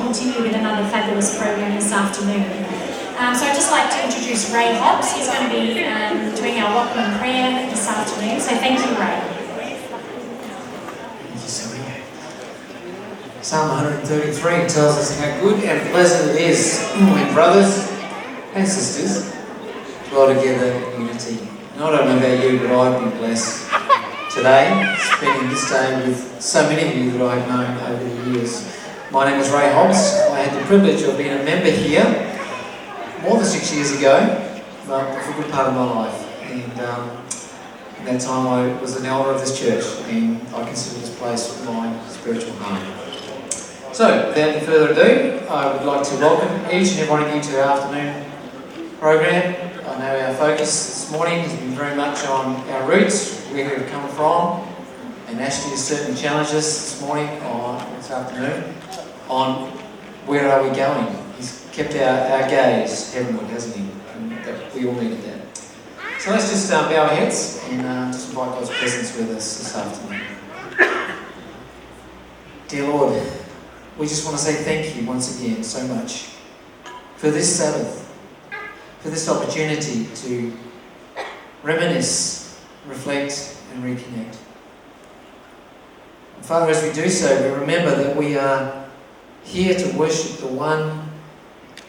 continue with another fabulous program this afternoon. So I'd just like to introduce Ray Hobbs. He's going to be doing our welcome prayer this afternoon. So thank you, Ray. Thank you, Sally. Psalm 133 tells us how good and pleasant it is when brothers and sisters dwell together in unity. And I don't know about you, but I've been blessed today, spending this day with so many of you that I've known over the years. My name is Ray Hobbs. I had the privilege of being a member here more than 6 years ago, but for a good part of my life. And in that time I was an elder of this church, and I consider this place my spiritual home. So, without any further ado, I would like to welcome each and every one of you to our afternoon program. I know our focus this morning has been very much on our roots, where we've come from, and Ashley has certainly challenged us this morning, or this afternoon, on where are we going. He's kept our gaze heavenward, hasn't he? And that we all needed that. So let's just bow our heads and just invite God's presence with us this afternoon. Dear Lord, we just want to say thank you once again so much for this Sabbath, for this opportunity to reminisce, reflect and reconnect. And Father, as we do so, we remember that we are here to worship the one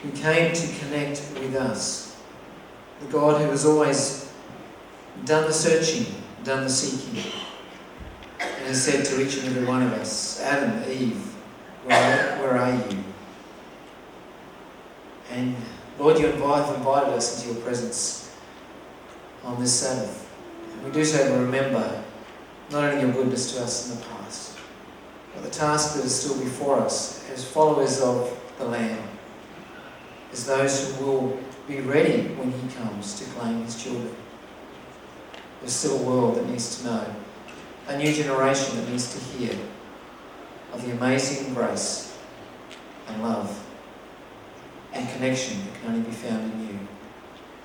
who came to connect with us, the God who has always done the searching, done the seeking, and has said to each and every one of us, Adam, Eve, where are you? And Lord, you have invited us into your presence on this Sabbath. And we do so to remember not only your goodness to us in the past, but the task that is still before us as followers of the Lamb, as those who will be ready when he comes to claim his children. There's still a world that needs to know, a new generation that needs to hear of the amazing grace and love and connection that can only be found in you.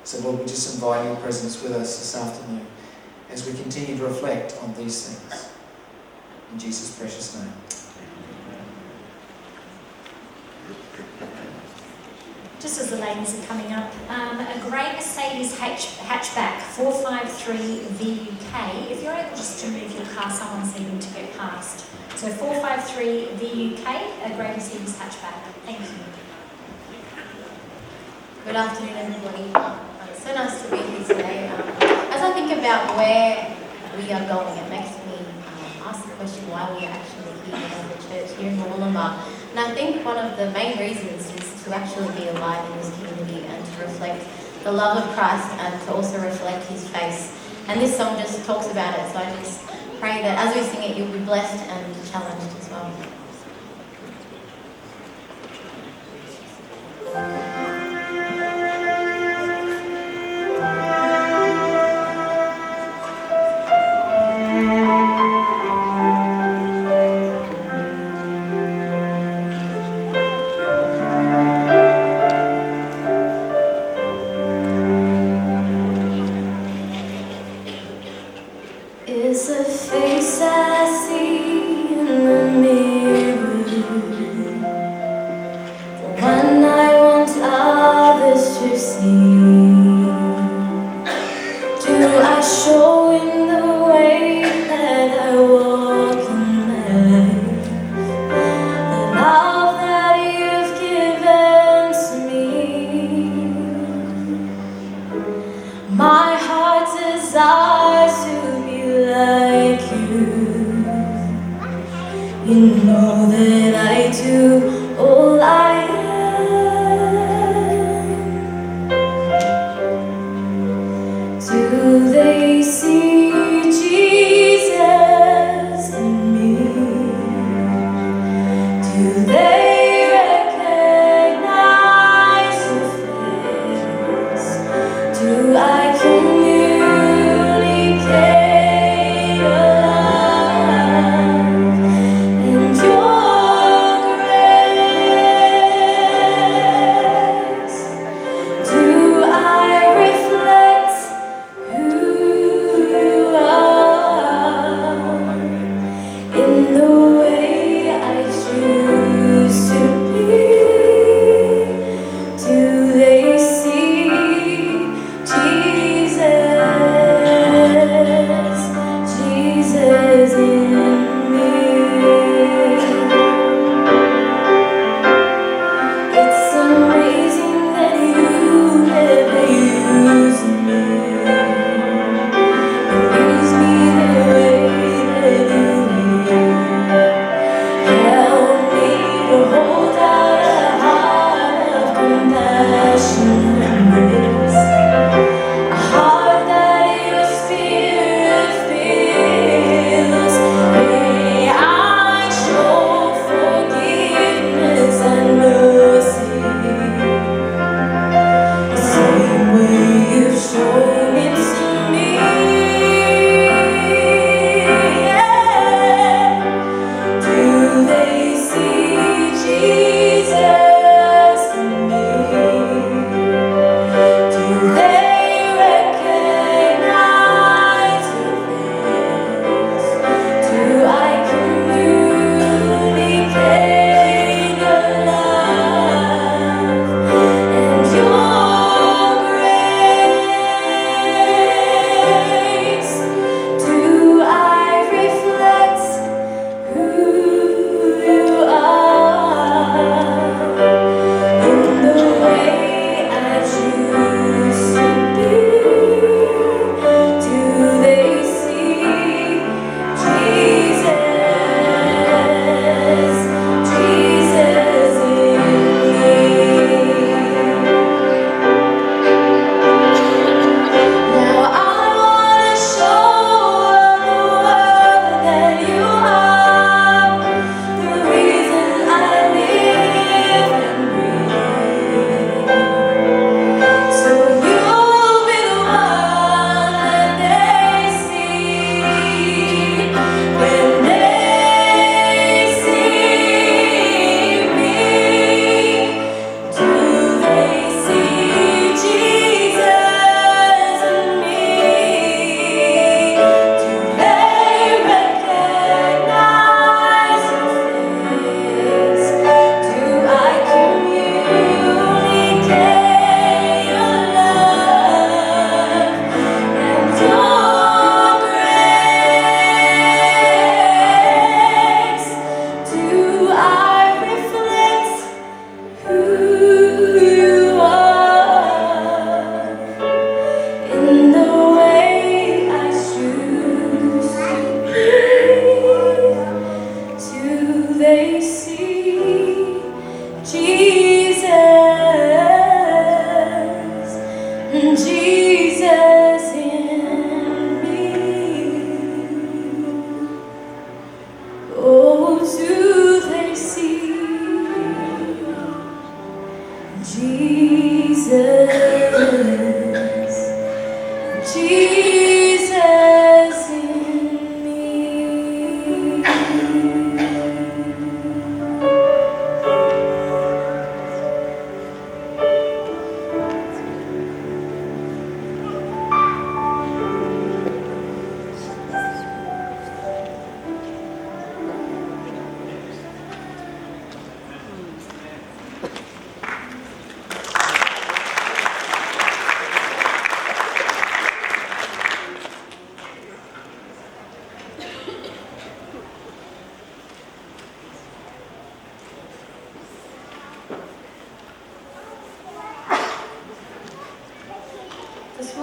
So Lord, we just invite your presence with us this afternoon as we continue to reflect on these things. In Jesus' precious name. Just as the ladies are coming up, a grey Mercedes hatchback 453 VUK. If you're able just to move your car, someone's needing to get past. So 453 VUK, a grey Mercedes hatchback. Thank you. Good afternoon, everybody. It's so nice to be here today. As I think about where we are going, it makes me ask the question why we are actually here in the church here in Wollongong. And I think one of the main reasons is to actually be alive in this community and to reflect the love of Christ and to also reflect his face. And this song just talks about it, so I just pray that as we sing it, you'll be blessed and challenged as well. Is a face I see in the mirror, the one I want others to see. Do I show in the way that I walk in life the love that you've given to me? My heart desires to be like you. You know that I do all I am. Do they see Jesus in me? Do they recognize your face? Do I communicate your love and your grace?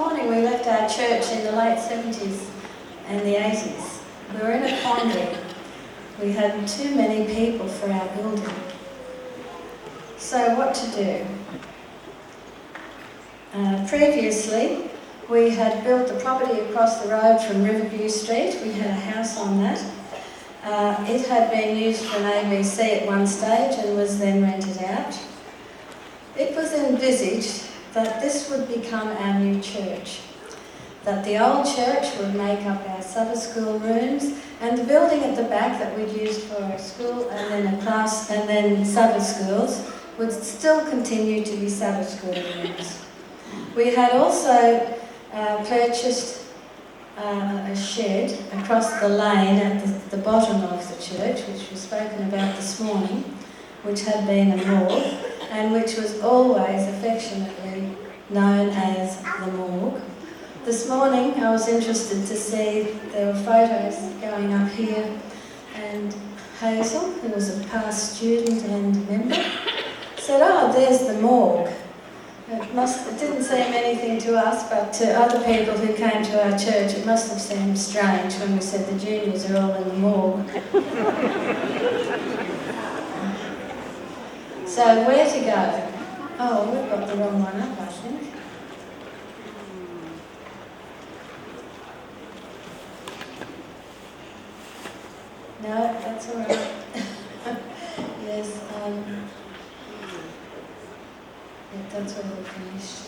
morning we left our church in the late 70s and the 80s. We were in a quandary. We had too many people for our building. So what to do? Previously, we had built the property across the road from Riverview Street. We had a house on that. It had been used for an ABC at one stage and was then rented out. It was envisaged that this would become our new church, that the old church would make up our Sabbath school rooms, and the building at the back that we'd used for a school and then a class and then Sabbath schools would still continue to be Sabbath school rooms. We had also purchased a shed across the lane at the bottom of the church, which was spoken about this morning, which had been a morgue, and which was always affectionately known as the morgue. This morning I was interested to see there were photos going up here, and Hazel, who was a past student and member, said, "Oh, there's the morgue." It didn't seem anything to us, but to other people who came to our church it must have seemed strange when we said the juniors are all in the morgue. So where to go? Oh, we've got the wrong one up, I think. No, that's all right. Yes, that's where we finished.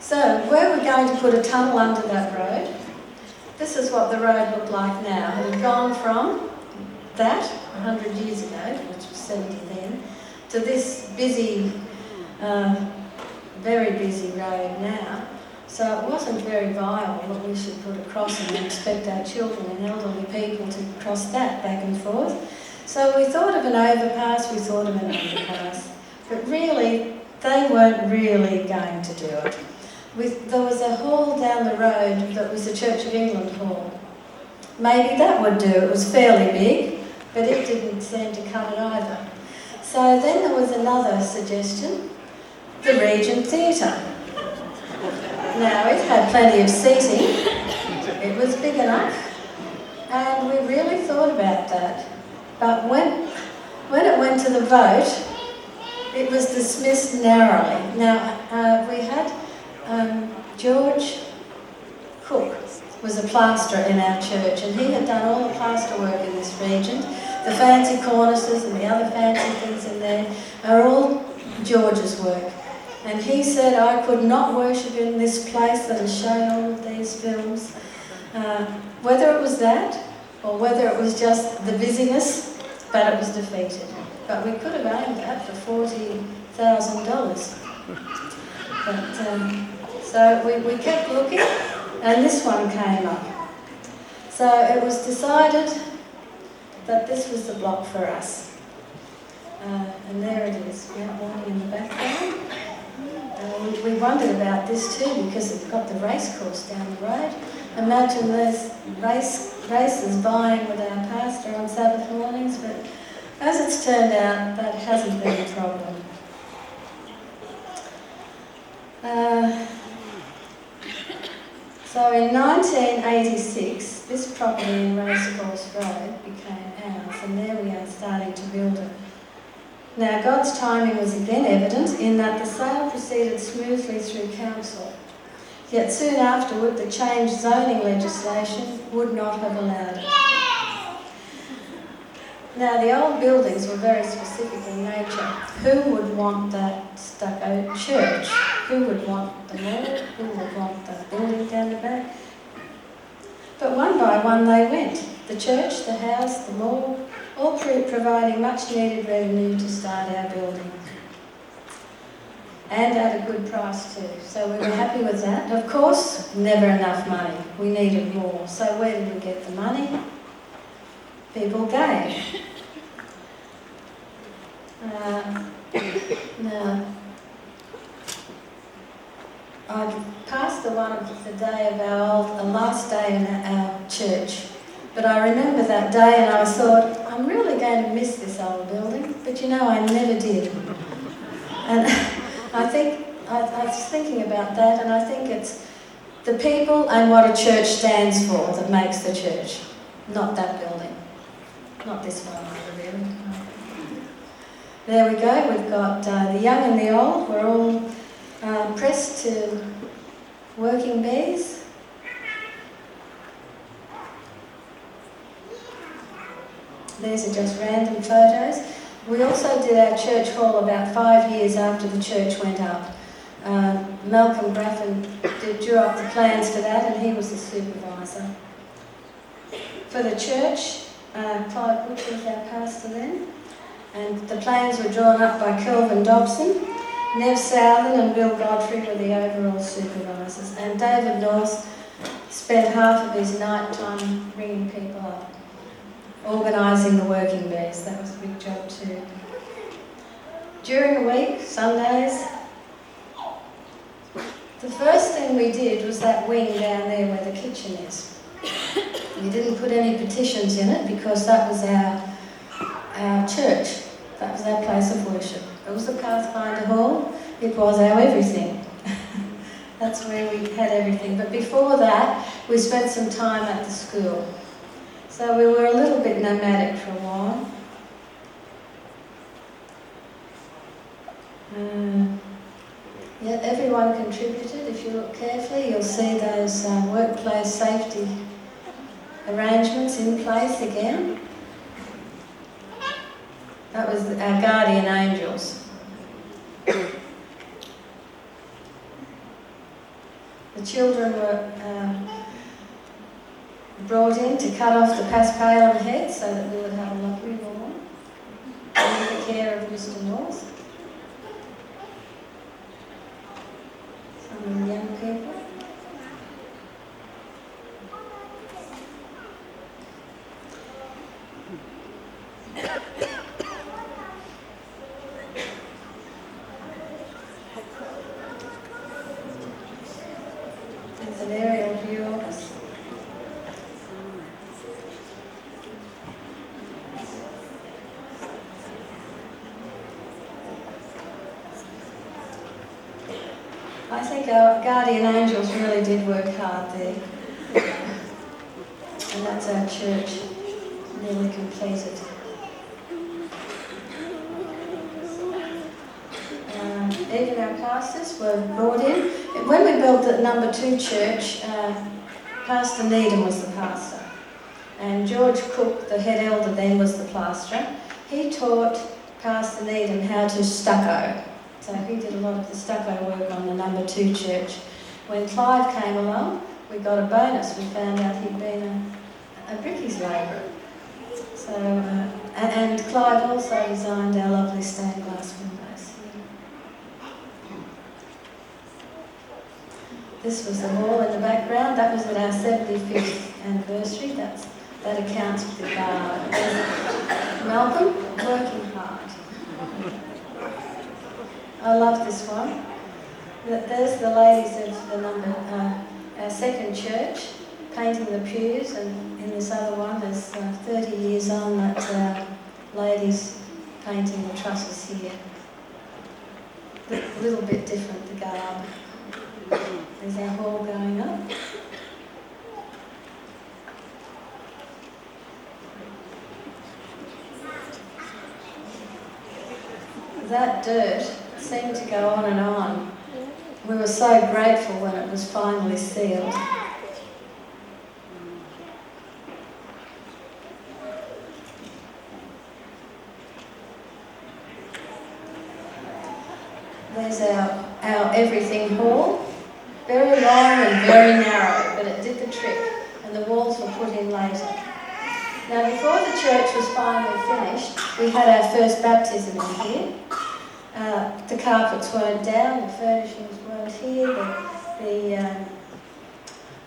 So, were we going to put a tunnel under that road? This is what the road looked like now. It had gone from that 100 years ago, which was 70 then, to this busy, very busy road now. So it wasn't very viable that we should put a crossing and expect our children and elderly people to cross that back and forth. So we thought of an overpass, we thought of an underpass. But really, they weren't really going to do it. There was a hall down the road that was the Church of England hall. Maybe that would do. It was fairly big, but it didn't seem to cut it either. So then there was another suggestion, the Regent Theatre. Now, it had plenty of seating, it was big enough, and we really thought about that. But when it went to the vote, it was dismissed narrowly. Now, we had George Cook was a plasterer in our church, and he had done all the plaster work in this region. The fancy cornices and the other fancy things in there are all George's work. And he said, I could not worship in this place that has shown all of these films. Whether it was that, or whether it was just the busyness, but it was defeated. But we could have aimed that for $40,000. So we kept looking, and this one came up. So it was decided that this was the block for us. And there it is, outlining in the background. We wondered about this too because it's got the race course down the road. Imagine there's races vying with our pastor on Sabbath mornings, but as it's turned out, that hasn't been a problem. So in 1986, this property in Racecourse Road became ours, and there we are starting to build it. Now, God's timing was again evident in that the sale proceeded smoothly through council. Yet soon afterward, the changed zoning legislation would not have allowed it. Now, the old buildings were very specific in nature. Who would want that stucco church? Who would want the mall? Who would want the building down the back? But one by one they went. The church, the house, the mall, all providing much needed revenue to start our building. And at a good price too. So we were happy with that. Of course, never enough money. We needed more. So where did we get the money? People gave. Now, I passed the one of the day of the last day in our church. But I remember that day and I thought, I'm really going to miss this old building. But you know, I never did. And I think I was thinking about that, and I think it's the people and what a church stands for that makes the church, not that building, not this one either, really. There we go. We've got the young and the old. We're all pressed to working bees. These are just random photos. We also did our church hall about 5 years after the church went up. Malcolm Braffin drew up the plans for that, and he was the supervisor. For the church, Clive Butcher was our pastor then, and the plans were drawn up by Kelvin Dobson. Nev Southern and Bill Godfrey were the overall supervisors, and David North spent half of his night time ringing people up, organising the working bees. That was a big job too. During the week, Sundays, the first thing we did was that wing down there where the kitchen is. We didn't put any petitions in it because that was our church. That was our place of worship. It was the Pathfinder Hall. It was our everything. That's where we had everything. But before that, we spent some time at the school. So we were a little bit nomadic for a while. Yeah, everyone contributed. If you look carefully, you'll see those workplace safety arrangements in place again. That was our guardian angels. The children were brought in to cut off the paspalum head so that we would have a lovely lawn under the care of Mr. North. Some of the young people. There's an aerial view of us. I think our guardian angels really did work hard there. And that's our church, nearly completed. Even our pastors were brought in. When we built the number 2 church, Pastor Needham was the pastor. And George Cook, the head elder then, was the plasterer. He taught Pastor Needham how to stucco. So he did a lot of the stucco work on the number 2 church. When Clive came along, we got a bonus. We found out he'd been a brickies labourer. So, and Clive also designed our lovely stained glass windows. This was the hall in the background. That was at our 75th anniversary. That accounts for the guard. Malcolm, working hard. I love this one. There's the ladies of the number, our second church, painting the pews, and in this other one, there's 30 years on, that ladies painting the trusses here. A little bit different, the garb. There's our hall going up. That dirt seemed to go on and on. We were so grateful when it was finally sealed. There's our everything hall. Very long and very narrow, but it did the trick, and the walls were put in later. Now, before the church was finally finished, we had our first baptism in here. The carpets weren't down, the furnishings weren't here.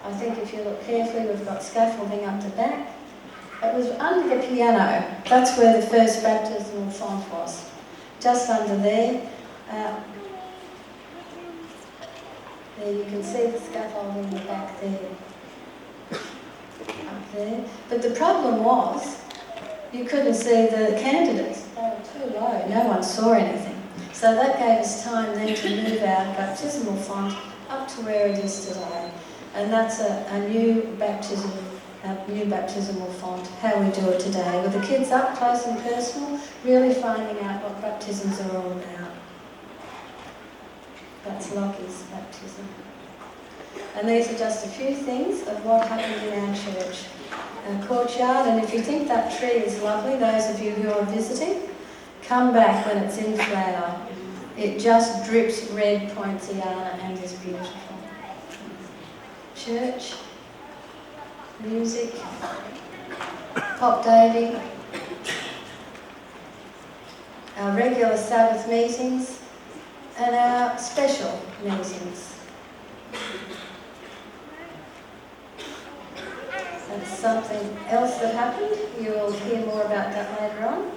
I think if you look carefully, we've got scaffolding up the back. It was under the piano. That's where the first baptismal font was, just under there. There you can see the scaffolding in the back there, up there. But the problem was, you couldn't see the candidates. They were too low, no one saw anything. So that gave us time then to move our baptismal font up to where it is today. And that's a new baptismal font, how we do it today, with the kids up close and personal, really finding out what baptisms are all about. That's Lockie's baptism. And these are just a few things of what happened in our church. Our courtyard, and if you think that tree is lovely, those of you who are visiting, come back when it's in flower. It just drips red poinciana and is beautiful. Church, music, pop dating, our regular Sabbath meetings, and our special meetings. That's something else that happened. You will hear more about that later on.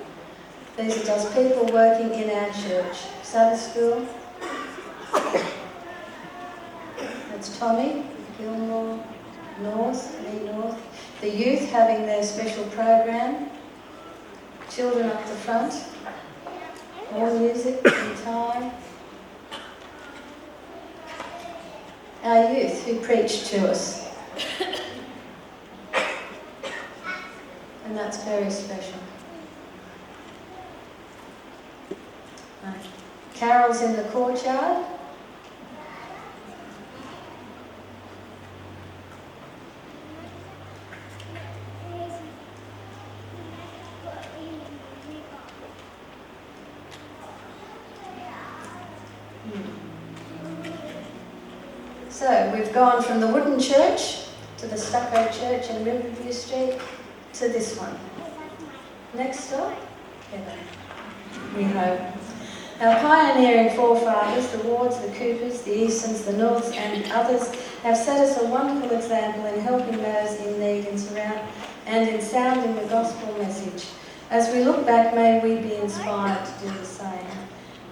These are just people working in our church. Sabbath school. That's Tommy, Gilmore, North. The youth having their special program. Children up the front. More music and time. Our youth who preached to us. And that's very special. Carols in the courtyard. So we've gone from the wooden church to the stucco church in Riverview Street to this one. Next stop, heaven, we hope. Our pioneering forefathers, the Wards, the Coopers, the Eastons, the Norths and others have set us a wonderful example in helping those in need and in sounding the gospel message. As we look back, may we be inspired to do the same.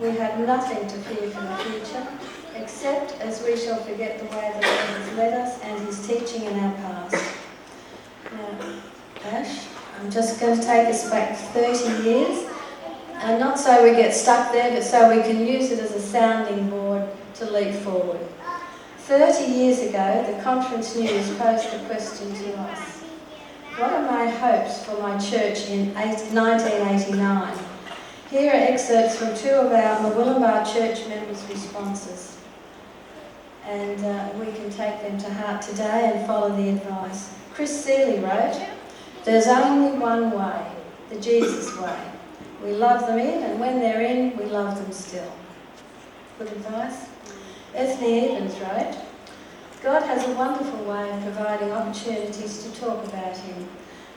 We have nothing to fear for the future, except as we shall forget the way the Lord has led us and his teaching in our past. Now, Ash, I'm just going to take us back 30 years. And not so we get stuck there, but so we can use it as a sounding board to lead forward. 30 years ago, the Conference News posed a question to us. What are my hopes for my church in 1989? Here are excerpts from two of our Murwillumbah church members' responses. And we can take them to heart today and follow the advice. Chris Seeley wrote, "There's only one way, the Jesus way. We love them in, and when they're in, we love them still." Good advice. Ethne Evans wrote, "God has a wonderful way of providing opportunities to talk about him.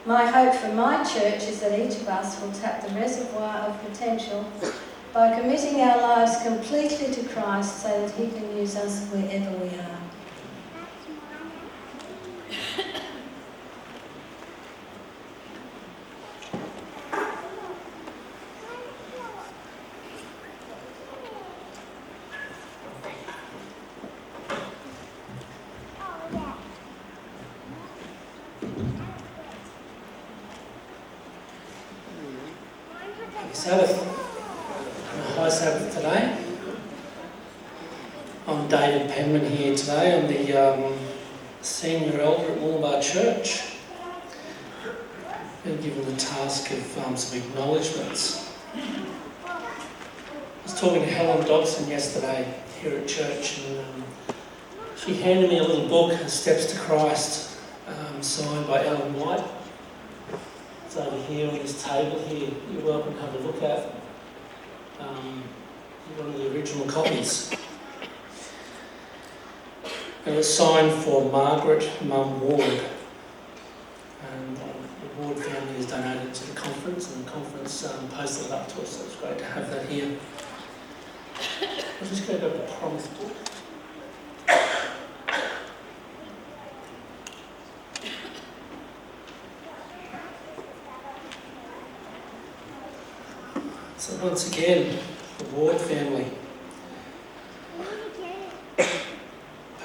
My hope for my church is that each of us will tap the reservoir of potential by committing our lives completely to Christ so that he can use us wherever we are." Sabbath, High Sabbath today. I'm David Penman here today. I'm the senior elder at Murwillumbah Church. Been given the task of some acknowledgements. I was talking to Helen Dobson yesterday here at church, and she handed me a little book, Steps to Christ, signed by Ellen White. It's over here on this table here. You're welcome to have a look at. One of the original copies. And it's signed for Margaret Mum Ward. And the Ward family has donated it to the conference, and the conference posted it up to us, so it's great to have that here. I'm just going to go to the promise book. So once again, the Ward family.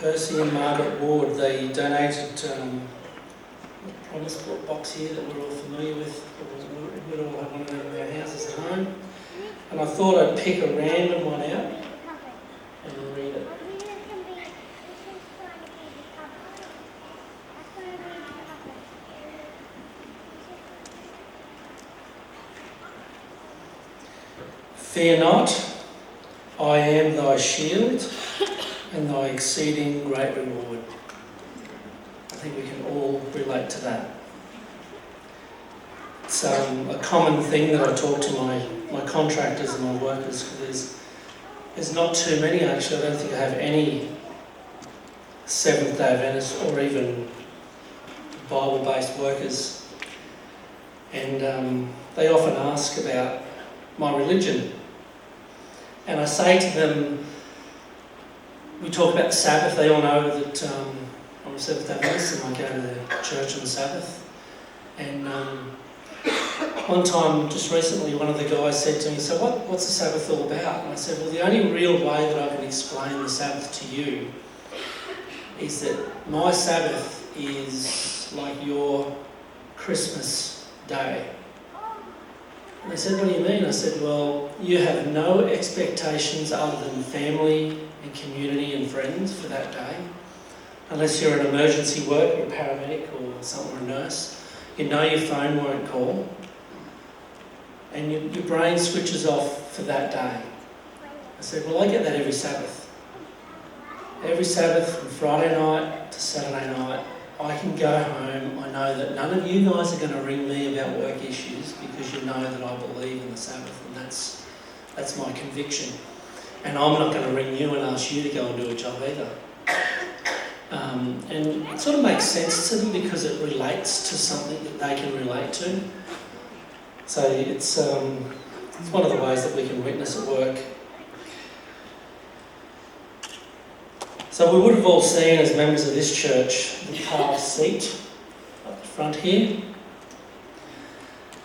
Percy and Margaret Ward, they donated the promise book box here that we're all familiar with. We all have one of them in our houses at home. And I thought I'd pick a random one out and read it. Fear not, I am thy shield and thy exceeding great reward. I think we can all relate to that. It's a common thing that I talk to my contractors and my workers, because there's not too many actually. I don't think I have any Seventh-day Adventists or even Bible-based workers. And they often ask about my religion. And I say to them, we talk about the Sabbath. They all know that I'm a Seventh-day Adventist and I go to the church on the Sabbath. And one time, just recently, one of the guys said to me, so what's the Sabbath all about? And I said, well, the only real way that I can explain the Sabbath to you is that my Sabbath is like your Christmas day. And they said, what do you mean? I said, well, you have no expectations other than family and community and friends for that day. Unless you're an emergency worker, a paramedic or something, or a nurse. You know your phone won't call. And your brain switches off for that day. I said, well, I get that every Sabbath. Every Sabbath from Friday night to Saturday night, I can go home. I know that none of you guys are going to ring me about work issues because you know that I believe in the Sabbath, and that's my conviction. And I'm not going to ring you and ask you to go and do a job either. And it sort of makes sense to them because it relates to something that they can relate to. So it's one of the ways that we can witness at work. So we would have all seen, as members of this church, the carved seat up the front here.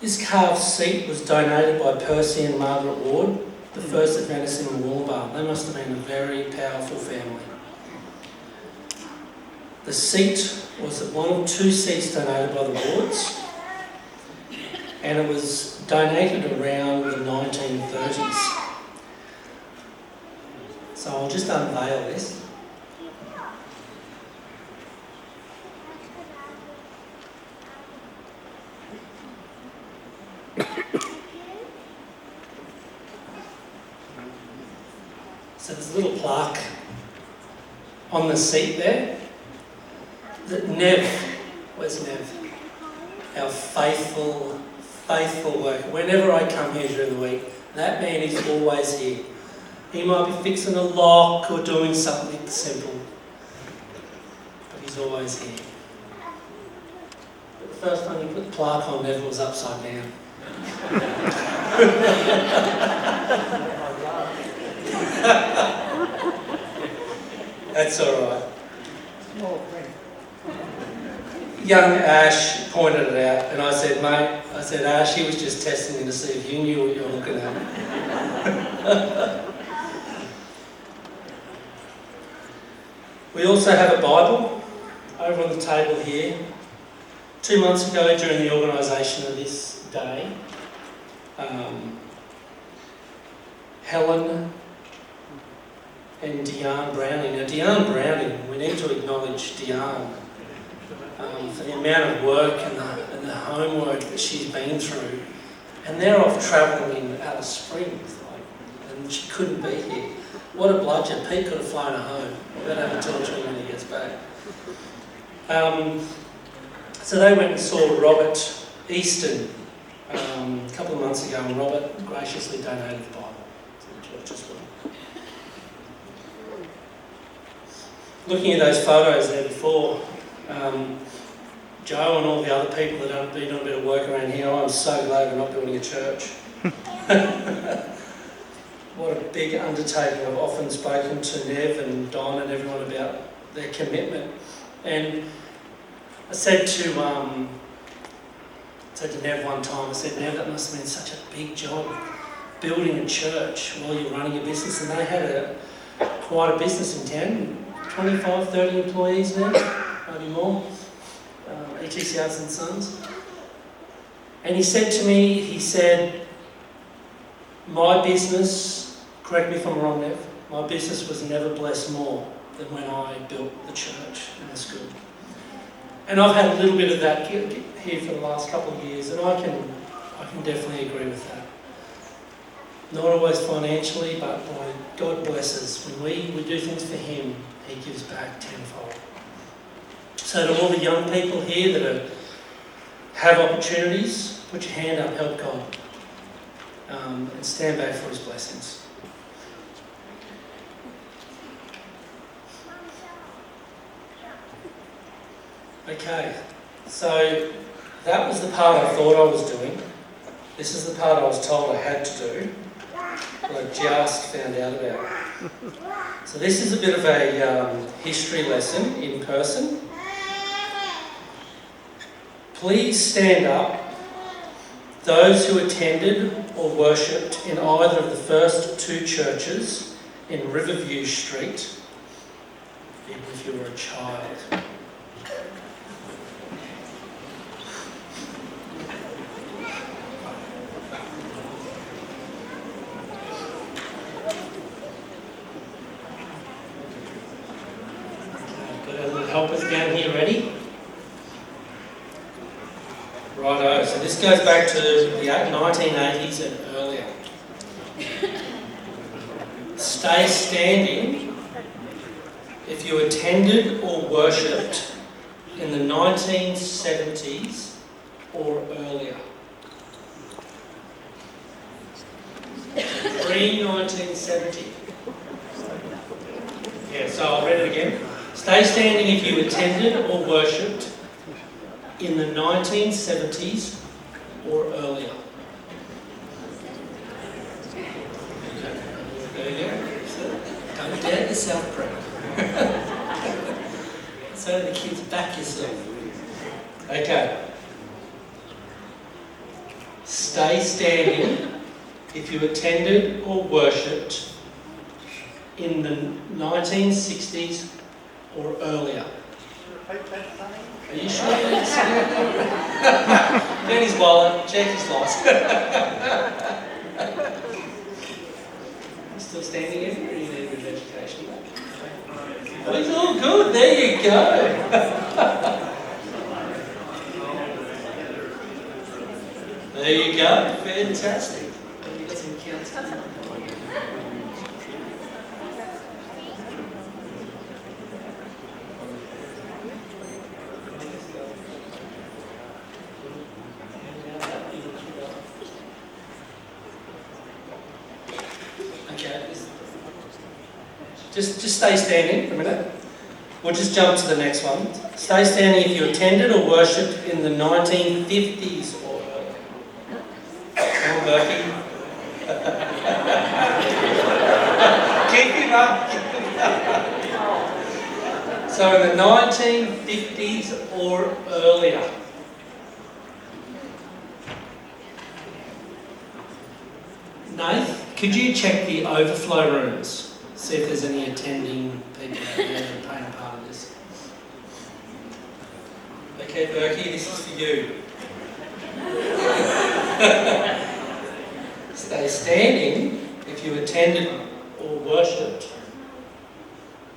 This carved seat was donated by Percy and Margaret Ward, the first Adventists in Wollongbar. They must have been a very powerful family. The seat was one of two seats donated by the Wards, and it was donated around the 1930s. So I'll just unveil this. So there's a little plaque on the seat there that Nev, where's Nev? Our faithful worker. Whenever I come here during the week, that man is always here. He might be fixing a lock or doing something simple, but he's always here. But the first time you put the plaque on, Nev was upside down. That's all right. Young Ash pointed it out, and I said, mate, Ash, he was just testing you to see if you knew what you were looking at. We also have a Bible over on the table here. 2 months ago, during the organisation of this day, Helen and Deanne Browning. Now, Deanne Browning, we need to acknowledge Deanne for the amount of work and the homework that she's been through. And they're off travelling in Alice Springs, and she couldn't be here. What a bludgeon. Pete could have flown her home. We're going to have to talk to him when he gets back. So they went and saw Robert Easton a couple of months ago, and Robert graciously donated the Bible to the church as well. Looking at those photos there before, Joe and all the other people that have been doing a bit of work around here, I'm so glad we're not building a church. What a big undertaking. I've often spoken to Nev and Don and everyone about their commitment. And I said to Nev one time, I said, Nev, that must have been such a big job, building a church while you're running a business. And they had quite a business in town, 25, 30 employees now, maybe more, ETC Arts and Sons. And he said to me, My business, correct me if I'm wrong, Nev, my business was never blessed more than when I built the church and the school. And I've had a little bit of that here for the last couple of years, and I can definitely agree with that. Not always financially, but boy, God blesses. When we do things for Him, He gives back tenfold. So to all the young people here that have opportunities, put your hand up, help God, and stand back for His blessings. Okay, so that was the part I thought I was doing. This is the part I was told I had to do, but I just found out about. So this is a bit of a history lesson in person. Please stand up, those who attended or worshipped in either of the first two churches in Riverview Street, even if you were a child. Helpers down here, ready? Righto, so this goes back to the 1980s and earlier. Stay standing if you attended or worshipped in the 1970s or earlier. Pre-1970. Yeah, so I'll read it again. Stay standing if you attended or worshipped in the 1970s or earlier. There you go. Don't doubt yourself, Brett. So the kids, back yourself. Okay. Stay standing if you attended or worshipped in the 1960s or earlier. Are you sure? Get his wallet, check his loss. Still standing in, or you need a bit of education? Oh, it's all good, there you go. There you go, fantastic. You got some counts. Just stay standing for a minute. We'll just jump to the next one. Stay standing if you attended or worshipped in the 1950s or earlier. Come on, Berkey. Keep him up. So in the 1950s or earlier. Nath, could you check the overflow rooms? See if there's any attending people out there that are playing a part of this. Okay, Berkey, this is for you. Stay standing if you attended or worshipped.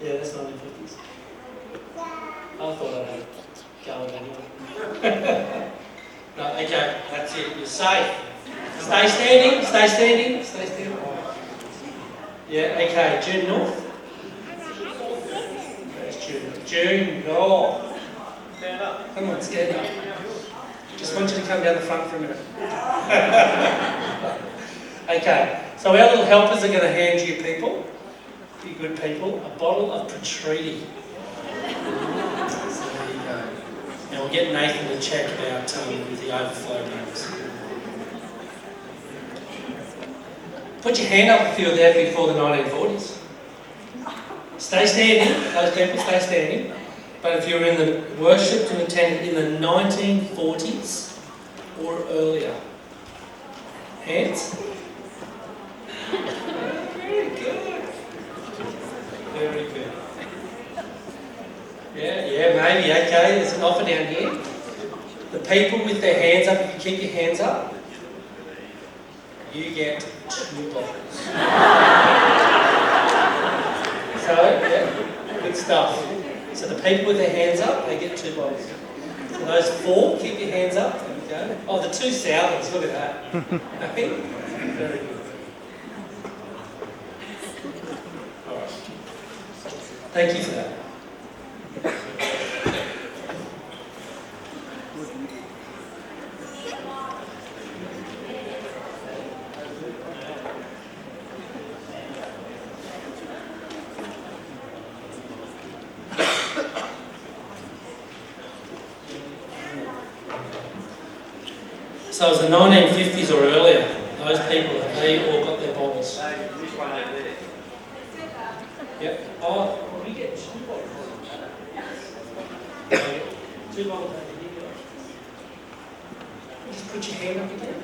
Yeah, that's 1950s. I thought I had a go anyway. No, okay, that's it. You're safe. Stay standing, stay standing, stay standing. Yeah, okay, June North. Where's June? June North. Stand up. Come on, stand up. Just want you to come down the front for a minute. Okay, so our little helpers are going to hand you people, you good people, a bottle of Patriti. So there you go. Now we'll get Nathan to check about the overflow rooms. Put your hand up if you were there before the 1940s. Stay standing, those people stay standing. But if you were in the worshipped and attended in the 1940s or earlier. Hands? Very good. Very good. Yeah, maybe, okay. There's an offer down here. The people with their hands up, if you keep your hands up, you get 2 bottles. So, yeah, good stuff. So the people with their hands up, they get 2 bottles. So those 4, keep your hands up. There we go. Oh, the 2 sours, look at that. Happy? Very good. All right. Thank you for that. So it was the 1950s or earlier, those people, they all got their bottles. Yep. Oh, we get 2 bottles. 2 bottles over here. Just put your hand up again.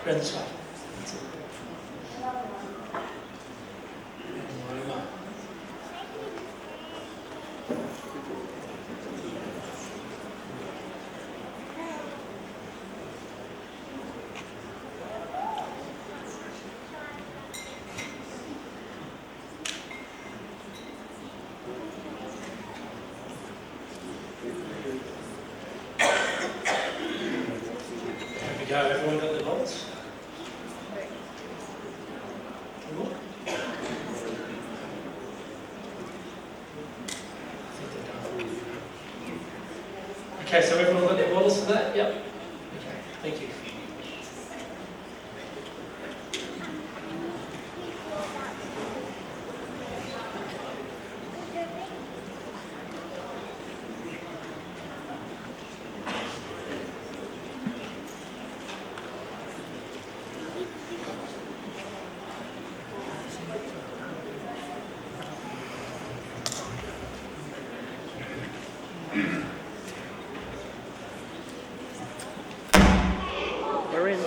Round this way. That's it. And over. Go, everyone got their bottles? Look. I think they're done. Okay, so everyone got their bottles for that? Yep. Okay, thank you. We're in.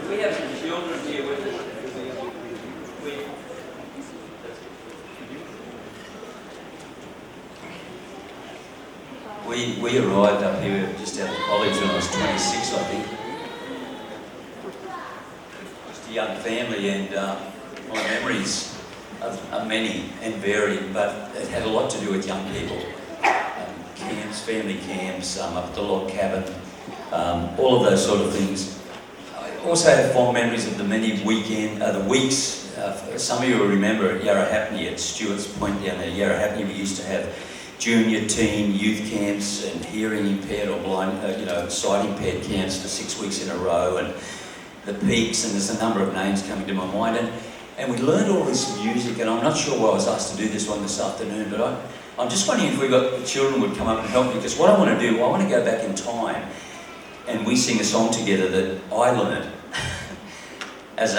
We have some children here with us. We arrived up here just out of college when I was 26, I think. Just a young family, and my memories are many and varied, but it had a lot to do with young people. Camps, family camps, up at the log cabin, all of those sort of things. I also have fond memories of the many the weeks. Some of you will remember at Yarrahapney, at Stewart's Point down there, Yarrahapney, we used to have junior, teen, youth camps and hearing impaired or blind, sight impaired camps for 6 weeks in a row, and the Peaks, and there's a number of names coming to my mind. And we learned all this music, and I'm not sure why I was asked to do this one this afternoon, but I'm just wondering if the children would come up and help me, because what I want to do, I want to go back in time and we sing a song together that I learned as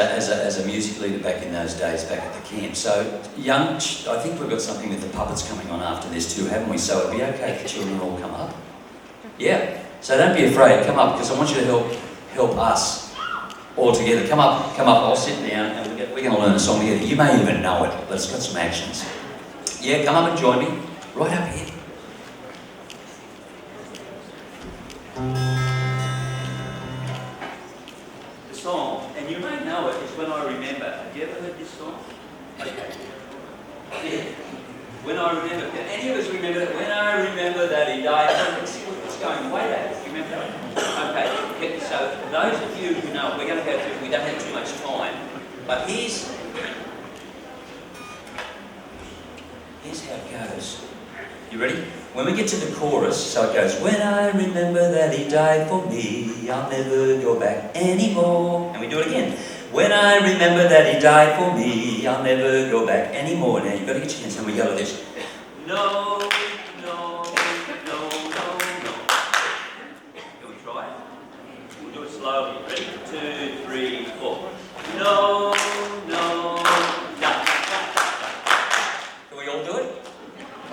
a music leader back in those days, back at the camp. So, I think we've got something with the puppets coming on after this too, haven't we? So it'd be okay if the children all come up. Yeah, so don't be afraid, come up, because I want you to help us all together. Come up, I'll sit down, and we're going to learn a song together. You may even know it. Let's got some actions. Yeah, come up and join me. Right up here. The song, and you may know it, is When I Remember. Have you ever heard this song? Okay. Yeah. When I Remember. Can any of us remember that? When I remember that he died. It's going way back. You remember that? Okay. So those of you who know, we're going to go through, we don't have too much time. But here's how it goes. You ready? When we get to the chorus, so it goes, when I remember that he died for me, I'll never go back anymore. And we do it again. When I remember that he died for me, I'll never go back anymore. Now you've got to get your hands, and we go to this. No, no, no, no, no. Can we try it? We'll do it slowly. Ready? 2, 3, 4. No, no, no. Can we all do it?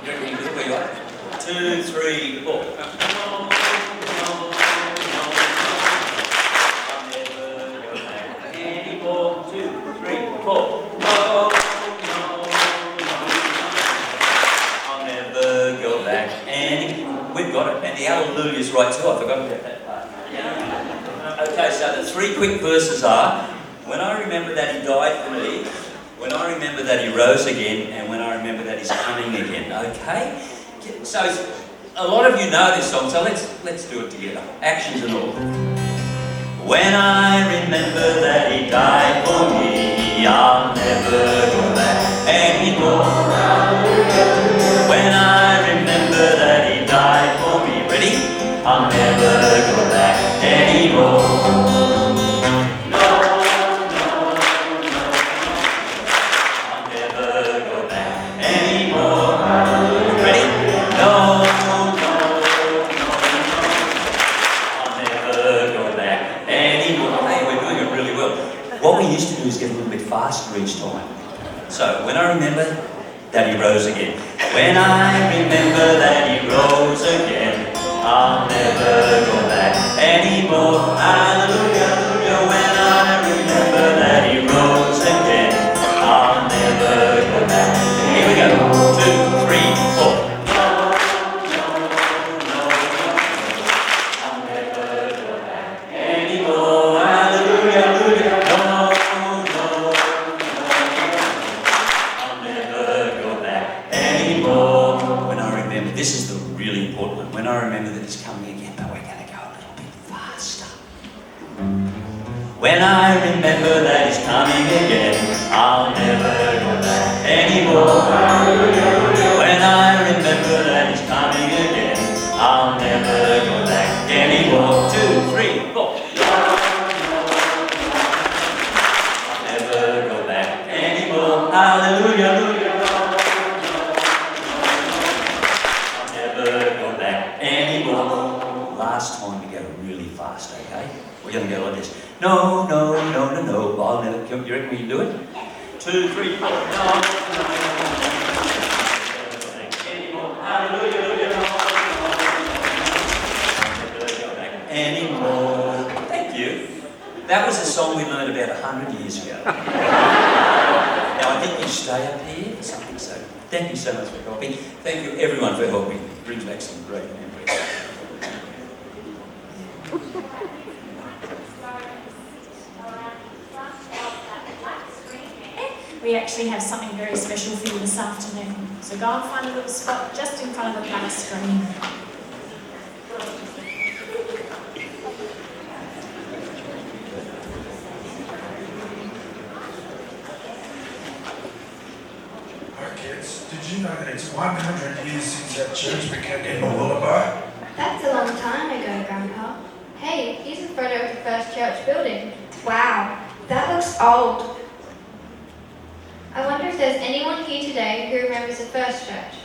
You reckon you can do it where you are? 2, 3, 4. No, no, no, no. I'll never go back anymore. 2, 3, 4. No, no, no, no. got it. And the hallelujah's right too. I forgot about that part. Okay, so the three quick verses are, when I remember that he died for me, when I remember that he rose again, and when I remember that he's coming again. Okay? So a lot of you know this song, so let's do it together. Actions and all. When I remember that he died for me, I'll never go back anymore. When I remember that he died for me, ready? I'll never go back anymore. What we used to do is get a little bit faster each time. So, when I remember that he rose again. When I remember that he rose again, I'll never go back anymore. Hallelujah, hallelujah. When I remember that he rose again, I'll never go back. Here we go. 2, 3, 4. This is the really important one. When I remember that he's coming again, but we're going to go a little bit faster. When I remember that he's coming again, I'll never go back anymore. When I remember that he's coming again, I'll never go back anymore. 2, 3, 4. I'll never go back anymore. Hallelujah, hallelujah. Last time we go really fast, okay? We're going to go like this. No, no, no, no, no. I'll never. You reckon we can do it? 2, 3, 4. No, anymore. Thank you. That was a song we learned about 100 years ago. Now I think you stay up here for something. So thank you so much for helping. Thank you everyone for helping. It brings back some great memories. We actually have something very special for you this afternoon. So go and find a little spot just in front of the black screen. Hi kids, did you know that it's 100 years since that church began in Mooloolaba? That's a long time ago, Grandpa. Hey, here's a photo of the first church building. Wow, that looks old. I wonder if there's anyone here today who remembers the first church.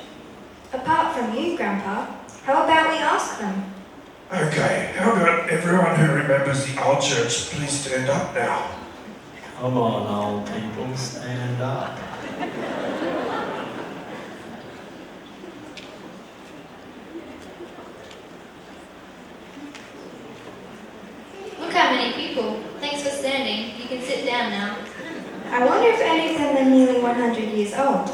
Apart from you, Grandpa, how about we ask them? Okay, how about everyone who remembers the old church please stand up now? Come on, old people, stand up. Look how many people. Thanks for standing. You can sit down now. I wonder if any of them are nearly 100 years old.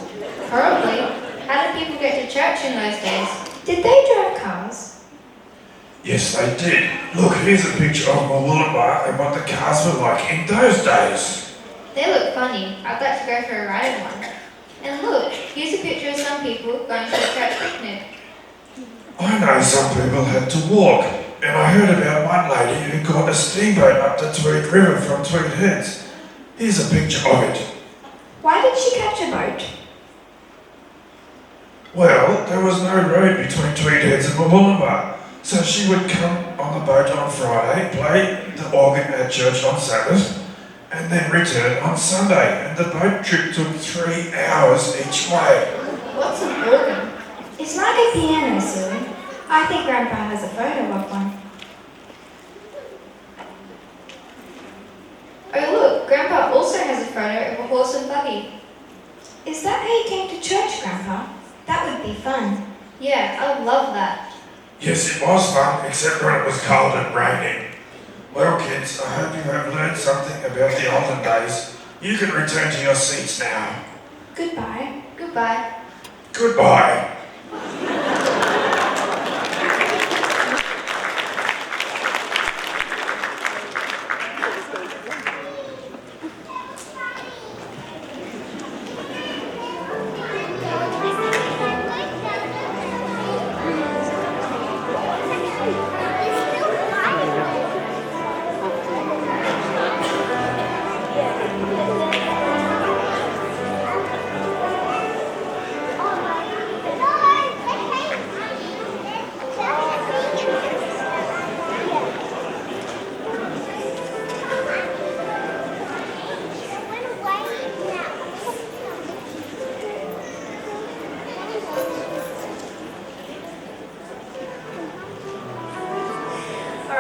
Probably. How did people get to church in those days? Did they drive cars? Yes, they did. Look, here's a picture of Mooloolaba and what the cars were like in those days. They look funny. I'd like to go for a ride in one. And look, here's a picture of some people going to a church picnic. I know some people had to walk, and I heard about one lady who got a steamboat up the Tweed River from Tweed Heads. Here's a picture of it. Why did she catch a boat? Well, there was no road between Tweed Heads and Mooloolaba, so she would come on the boat on Friday, play the organ at church on Sabbath, and then return on Sunday, and the boat trip took 3 hours each way. What's an organ? It's like a piano, silly. I think Grandpa has a photo of one. Oh look, Grandpa also has a photo of a horse and buggy. Is that how you came to church, Grandpa? That would be fun. Yeah, I'd love that. Yes, it was fun, except when it was cold and raining. Well, kids, I hope you have learned something about the olden days. You can return to your seats now. Goodbye. Goodbye. Goodbye.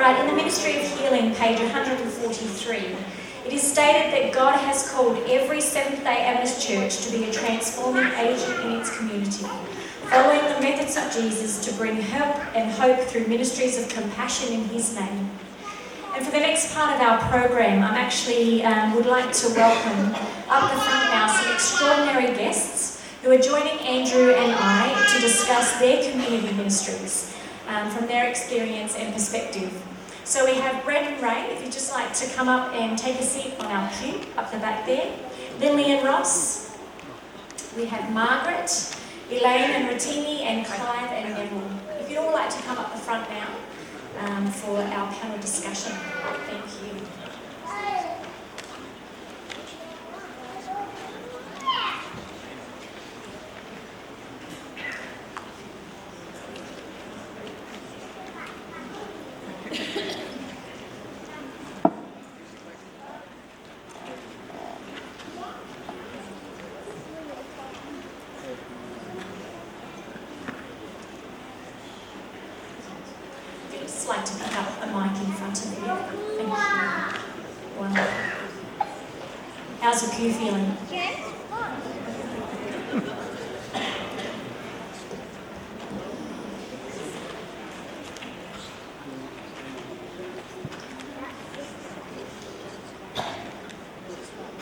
Right, in the Ministry of Healing, page 143, it is stated that God has called every Seventh-day Adventist church to be a transforming agent in its community, following the methods of Jesus to bring help and hope through ministries of compassion in His name. And for the next part of our program, I'm actually would like to welcome up the front now some extraordinary guests who are joining Andrew and I to discuss their community ministries from their experience and perspective. So we have Brett and Ray, if you'd just like to come up and take a seat on our pew up the back there. Lindley and Ross. We have Margaret, Elaine and Rotimi, and Clive and Neville. If you'd all like to come up the front now for our panel discussion. Thank you. Just like to pick up a mic in front of you. Thank you. Wow. How's the pew feeling?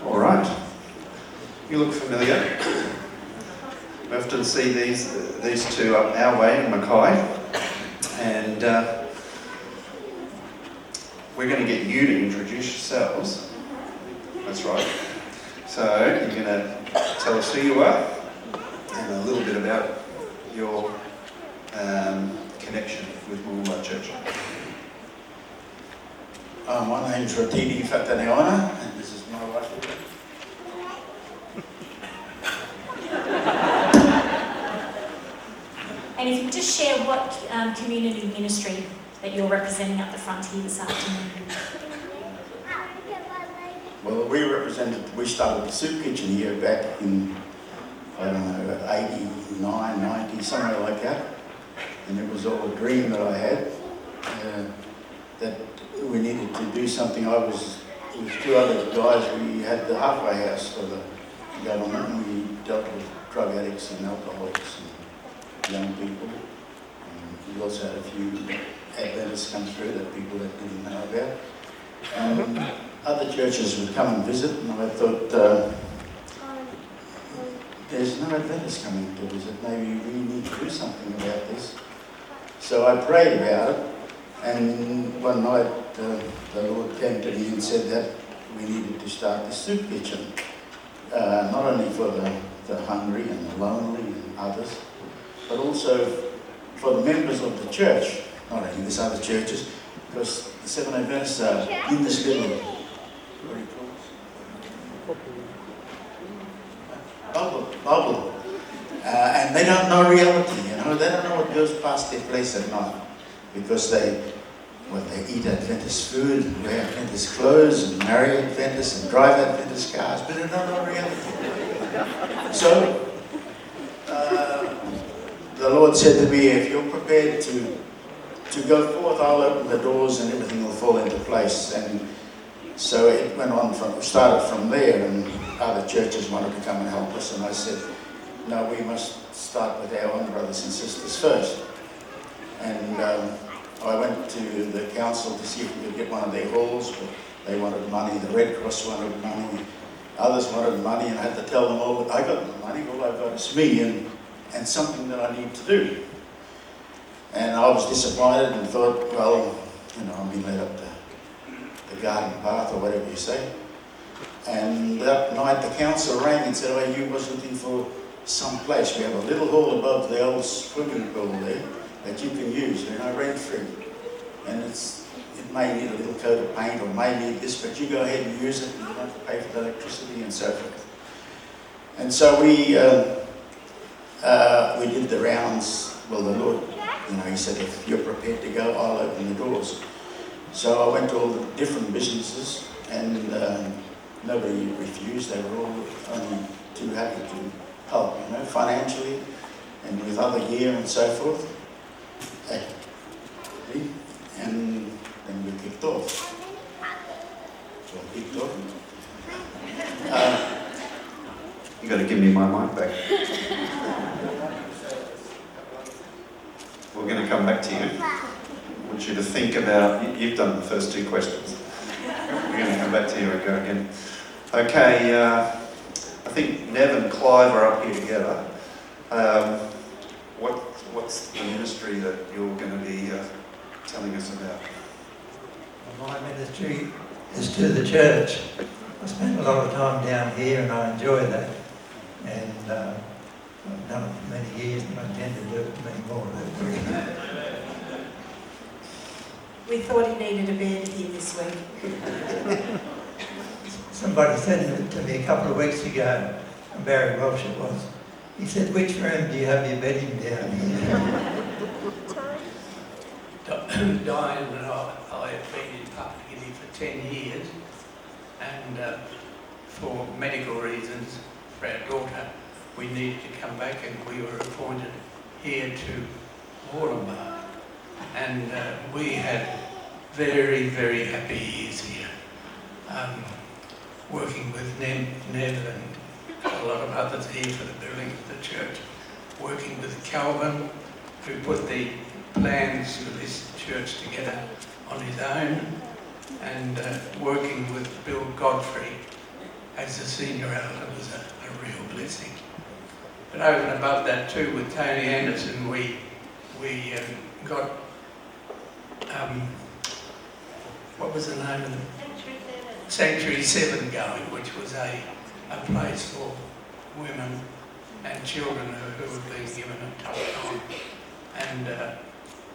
All right. You look familiar. We often see these two up our way in Mackay. And we're going to get you to introduce yourselves. That's right. So you're going to tell us who you are and a little bit about your connection with Moomba Church. My name's Rotimi Whakaneona, and this is my wife. And if you could just share what community ministry that you're representing up the front here this afternoon. Well, we started the soup kitchen here back in, I don't know, 89, 90, somewhere like that. And it was all a dream that I had, that we needed to do something. I was, with two other guys, we had the halfway house for the government, and we dealt with drug addicts and alcoholics and young people. And we also had a few Adventists come through, that people that didn't know about. Other churches would come and visit, and I thought, there's no Adventists coming to visit, maybe we need to do something about this. So I prayed about it, and one night the Lord came to me and said that we needed to start the soup kitchen, not only for the hungry and the lonely and others, but also for the members of the church. Not only this other churches, because the Seventh-day Adventists are in this little bubble, and they don't know reality. They don't know what goes past their place at night, because they eat Adventist food, wear Adventist clothes, and marry Adventists, and drive Adventist cars, but they don't know reality. So the Lord said to me, if you're prepared to go forth, I'll open the doors and everything will fall into place. And so it went on started from there, and other churches wanted to come and help us, and I said, no, we must start with our own brothers and sisters first. And I went to the council to see if we could get one of their halls, but they wanted money, the Red Cross wanted money, others wanted money, and I had to tell them all that I got the money, all I've got is me and something that I need to do. And I was disappointed and thought, well, I'm being led up the garden path, or whatever you say. And that night the council rang and said, oh, you was looking for some place. We have a little hall above the old swimming pool there that you can use, rent-free. And it may need a little coat of paint, or may need this, but you go ahead and use it, and you don't have to pay for the electricity and so forth. And so we did the rounds. Well, the Lord, he said, if you're prepared to go, I'll open the doors. So I went to all the different businesses, and nobody refused. They were all only too happy to help, financially, and with other gear and so forth. And then kicked off. So I kicked off. You've got to give me my mic back. We're going to come back to you. I want you to think about, you've done the first two questions. We're going to come back to you and go again. Okay, I think Nev and Clive are up here together. What's the ministry that you're going to be telling us about? My ministry is to the church. I spend a lot of time down here and I enjoy that. And I've done it for many years and I intend to do it many more. We thought he needed a bed here this week. Somebody said to me a couple of weeks ago, Barry Welsh it was, he said, which room do you have your bedding down here? Diane and I have been in Papua New Guinea for 10 years, and for medical reasons for our daughter, we needed to come back, and we were appointed here to Wollongbar. And we had very, very happy years here, working with Nev and a lot of others here for the building of the church, working with Calvin, who put the plans for this church together on his own, and working with Bill Godfrey as a senior elder was a real blessing. But over and above that too, with Tony Anderson, we got, what was the name of the Sanctuary 7 going, which was a place for women and children who were being given a tough time. And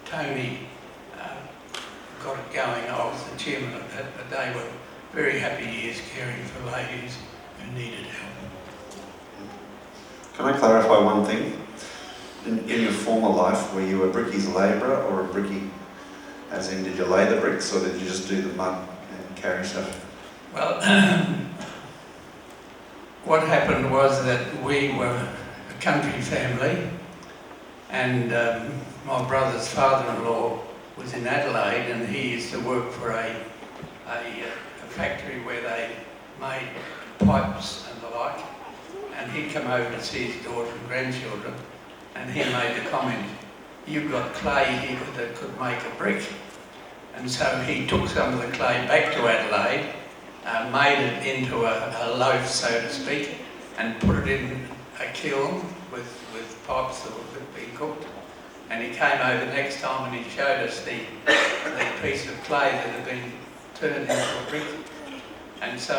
Tony got it going. I was the chairman of that, but they were very happy years caring for ladies who needed help. Can I clarify one thing? In your former life, were you a bricky's labourer or a brickie? As in, did you lay the bricks or did you just do the mud and carry stuff? Well, what happened was that we were a country family, and my brother's father-in-law was in Adelaide, and he used to work for a factory where they made pipes and the like, and he'd come over to see his daughter and grandchildren, and he made the comment, "You've got clay here that could make a brick." And so he took some of the clay back to Adelaide, made it into a loaf, so to speak, and put it in a kiln with pipes that were being cooked. And he came over next time and he showed us the piece of clay that had been turned into a brick. And so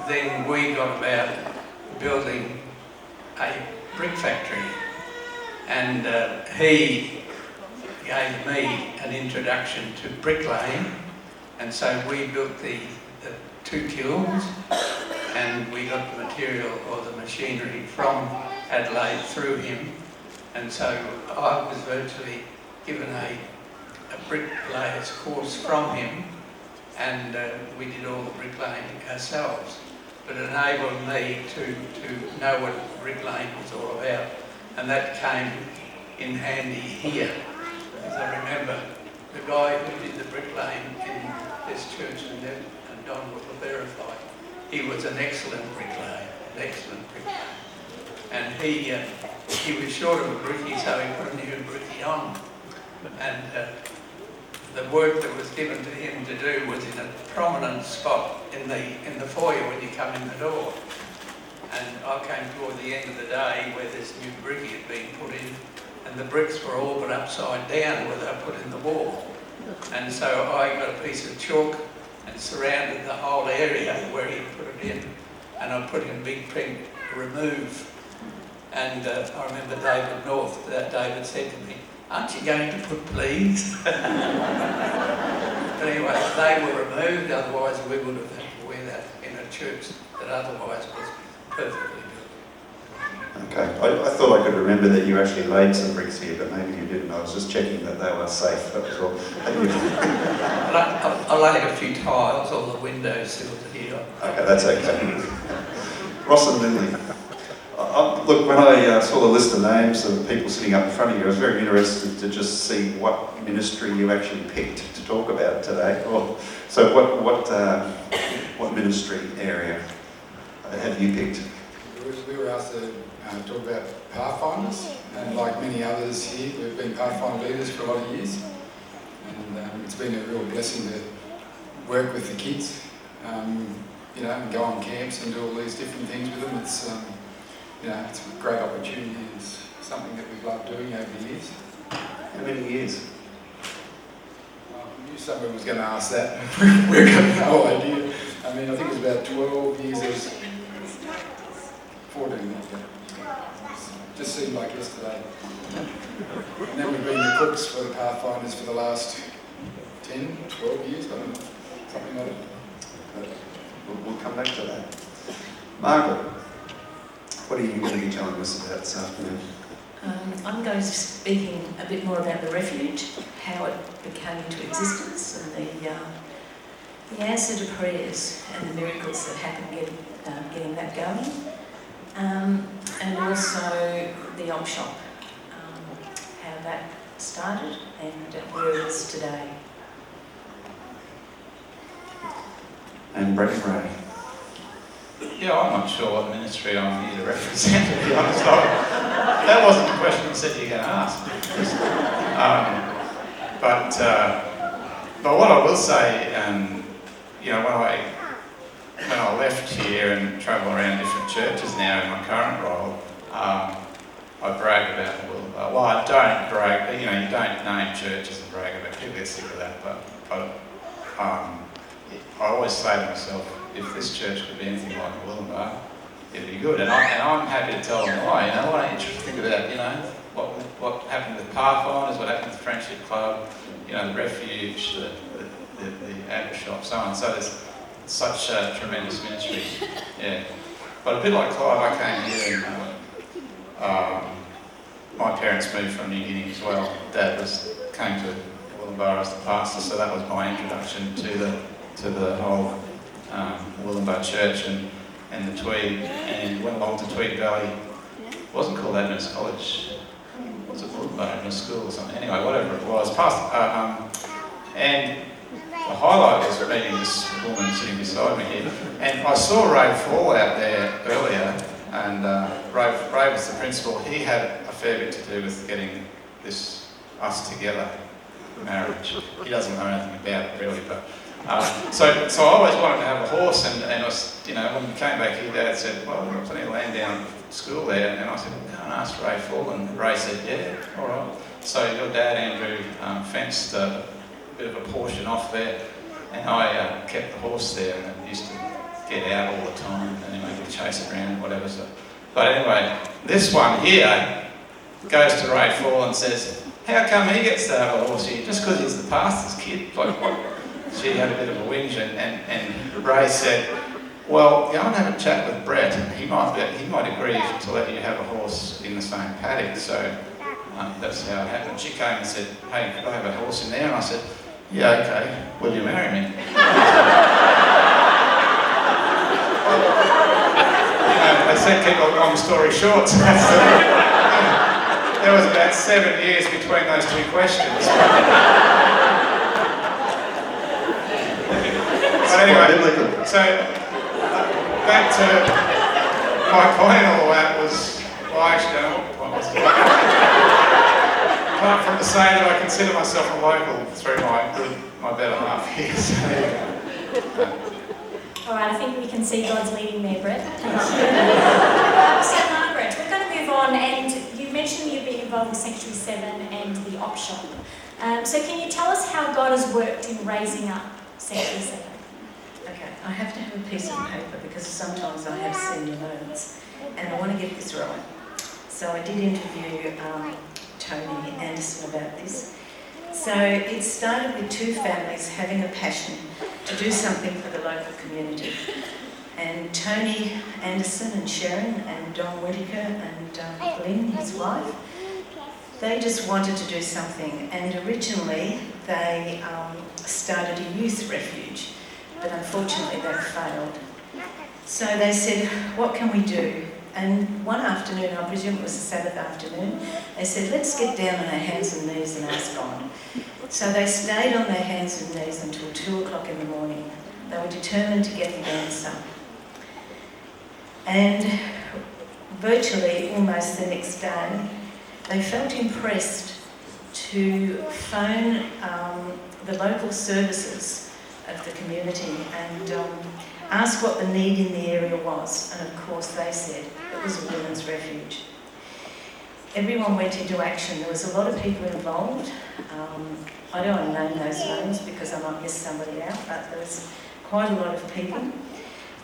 then we got about building a brick factory. And he gave me an introduction to bricklaying. And so we built the 2 kilns, and we got the material or the machinery from Adelaide through him. And so I was virtually given a bricklayer's course from him, and we did all the bricklaying ourselves. But it enabled me to know what bricklaying was all about, and that came in handy here. Because I remember the guy who did the bricklaying in this church, and Don will verify, he was an excellent bricklayer, and he was short of a brickie, so he put a new brickie on. And the work that was given to him to do was in a prominent spot in the foyer when you come in the door. And I came toward the end of the day where this new brickie had been put in, and the bricks were all but upside down where they were put in the wall. And so I got a piece of chalk and surrounded the whole area where he put it in, and I put in big print, "Remove." And I remember David North, David said to me, "Aren't you going to put please?" But anyway, they were removed, otherwise we would have had to wear that in a church that otherwise was perfectly built. Okay, I thought I could remember that you actually laid some bricks here, but maybe you didn't. I was just checking that they were safe, that was all. I laid a few tiles on the window sills here. Okay, that's okay. Ross and Lindley, Look, when I saw the list of names of people sitting up in front of you, I was very interested to just see what ministry you actually picked to talk about today. So what ministry area have you picked? We were asked to talk about Pathfinders, and like many others here, we've been Pathfinder leaders for a lot of years, and it's been a real blessing to work with the kids, you know, and go on camps and do all these different things with them. It's, you know, it's a great opportunity. It's something that we've loved doing over the years. How many years? I knew someone was going to ask that. We've got no idea. I mean, I think it was about 12 years. It was 14. Just seemed like yesterday. And then we've been the cooks for the Pathfinders for the last 10, 12 years, I don't know, something like that. We'll come back to that. Margaret, what are you going to be telling us about this afternoon? I'm going to be speaking a bit more about the refuge, how it became into existence, and the answer to prayers and the miracles that happened getting that going, and also the op shop, how that started and where it is today. And Brendan Ray. Yeah, I'm not sure what ministry I'm here to represent, to be honest. That wasn't the question you said you were going to ask. But what I will say, you know, when I left here and travel around different churches now in my current role, I brag about the Wollumbar. Well, I don't brag, you know, you don't name churches and brag about people get sick of that, but I always say to myself, if this church could be anything like the Wollumbar, it'd be good. And I'm happy to tell them why. You know, why don't you think about, you know, what happened with Pathfinders, what happened with the Friendship Club, you know, the Refuge, the Agri Shop, so on. So there's such a tremendous ministry. Yeah. But a bit like Clive, I came here and my parents moved from New Guinea as well. Dad came to Wollumbar as the pastor, so that was my introduction to the whole Wollumbar Church and the Tweed, and went along to Tweed Valley. It wasn't called Admiral's College. Was it Wollumbar Admiral's School or something? Anyway, whatever it was. And the highlight was meeting this woman sitting beside me here. And I saw Ray Fall out there earlier, and Ray was the principal. He had a fair bit to do with getting us together, marriage. He doesn't know anything about it really, but so I always wanted to have a horse, and I was, you know, when we came back here, Dad said, well, we've got plenty of land down at school there, and I said, well, go and ask Ray Fall, and Ray said, yeah, all right. So your dad, Andrew, fenced a bit of a portion off there, and I kept the horse there, and I used to get out all the time, and anyway, we'd chase it around and whatever. So. But anyway, this one here goes to Ray Fall and says, how come he gets to have a horse here? Just because he's the pastor's kid? Like, what? She had a bit of a whinge, and Ray said, well, go and have a chat with Brett, and he might agree to let you have a horse in the same paddock. So that's how it happened. She came and said, hey, could I have a horse in there? And I said, yeah, okay, will you marry me? They said keep a long story short. So there was about 7 years between those two questions. But anyway, so back to my point in all that was, well, I actually don't know what the point was. Apart from to say that I consider myself a local through my better half here. So, All right, I think we can see God's leading there, Brett. So Margaret, we're going to move on, and you mentioned you've been involved with Sanctuary 7 and the op shop. So can you tell us how God has worked in raising up Sanctuary 7? Okay, I have to have a piece of paper because sometimes I have senior moments and I want to get this right. So I did interview Tony Anderson about this. So it started with two families having a passion to do something for the local community. And Tony Anderson and Sharon and Don Whittaker and Lynn, his wife, they just wanted to do something. And originally they started a youth refuge, but unfortunately that failed. So they said, what can we do? And one afternoon, I presume it was a Sabbath afternoon, they said, let's get down on our hands and knees and ask God. So they stayed on their hands and knees until 2 o'clock in the morning. They were determined to get the answer. And virtually almost the next day, they felt impressed to phone the local services of the community and ask what the need in the area was. And of course they said it was a women's refuge. Everyone went into action. There was a lot of people involved. I don't want to name those names because I might miss somebody out, but there was quite a lot of people.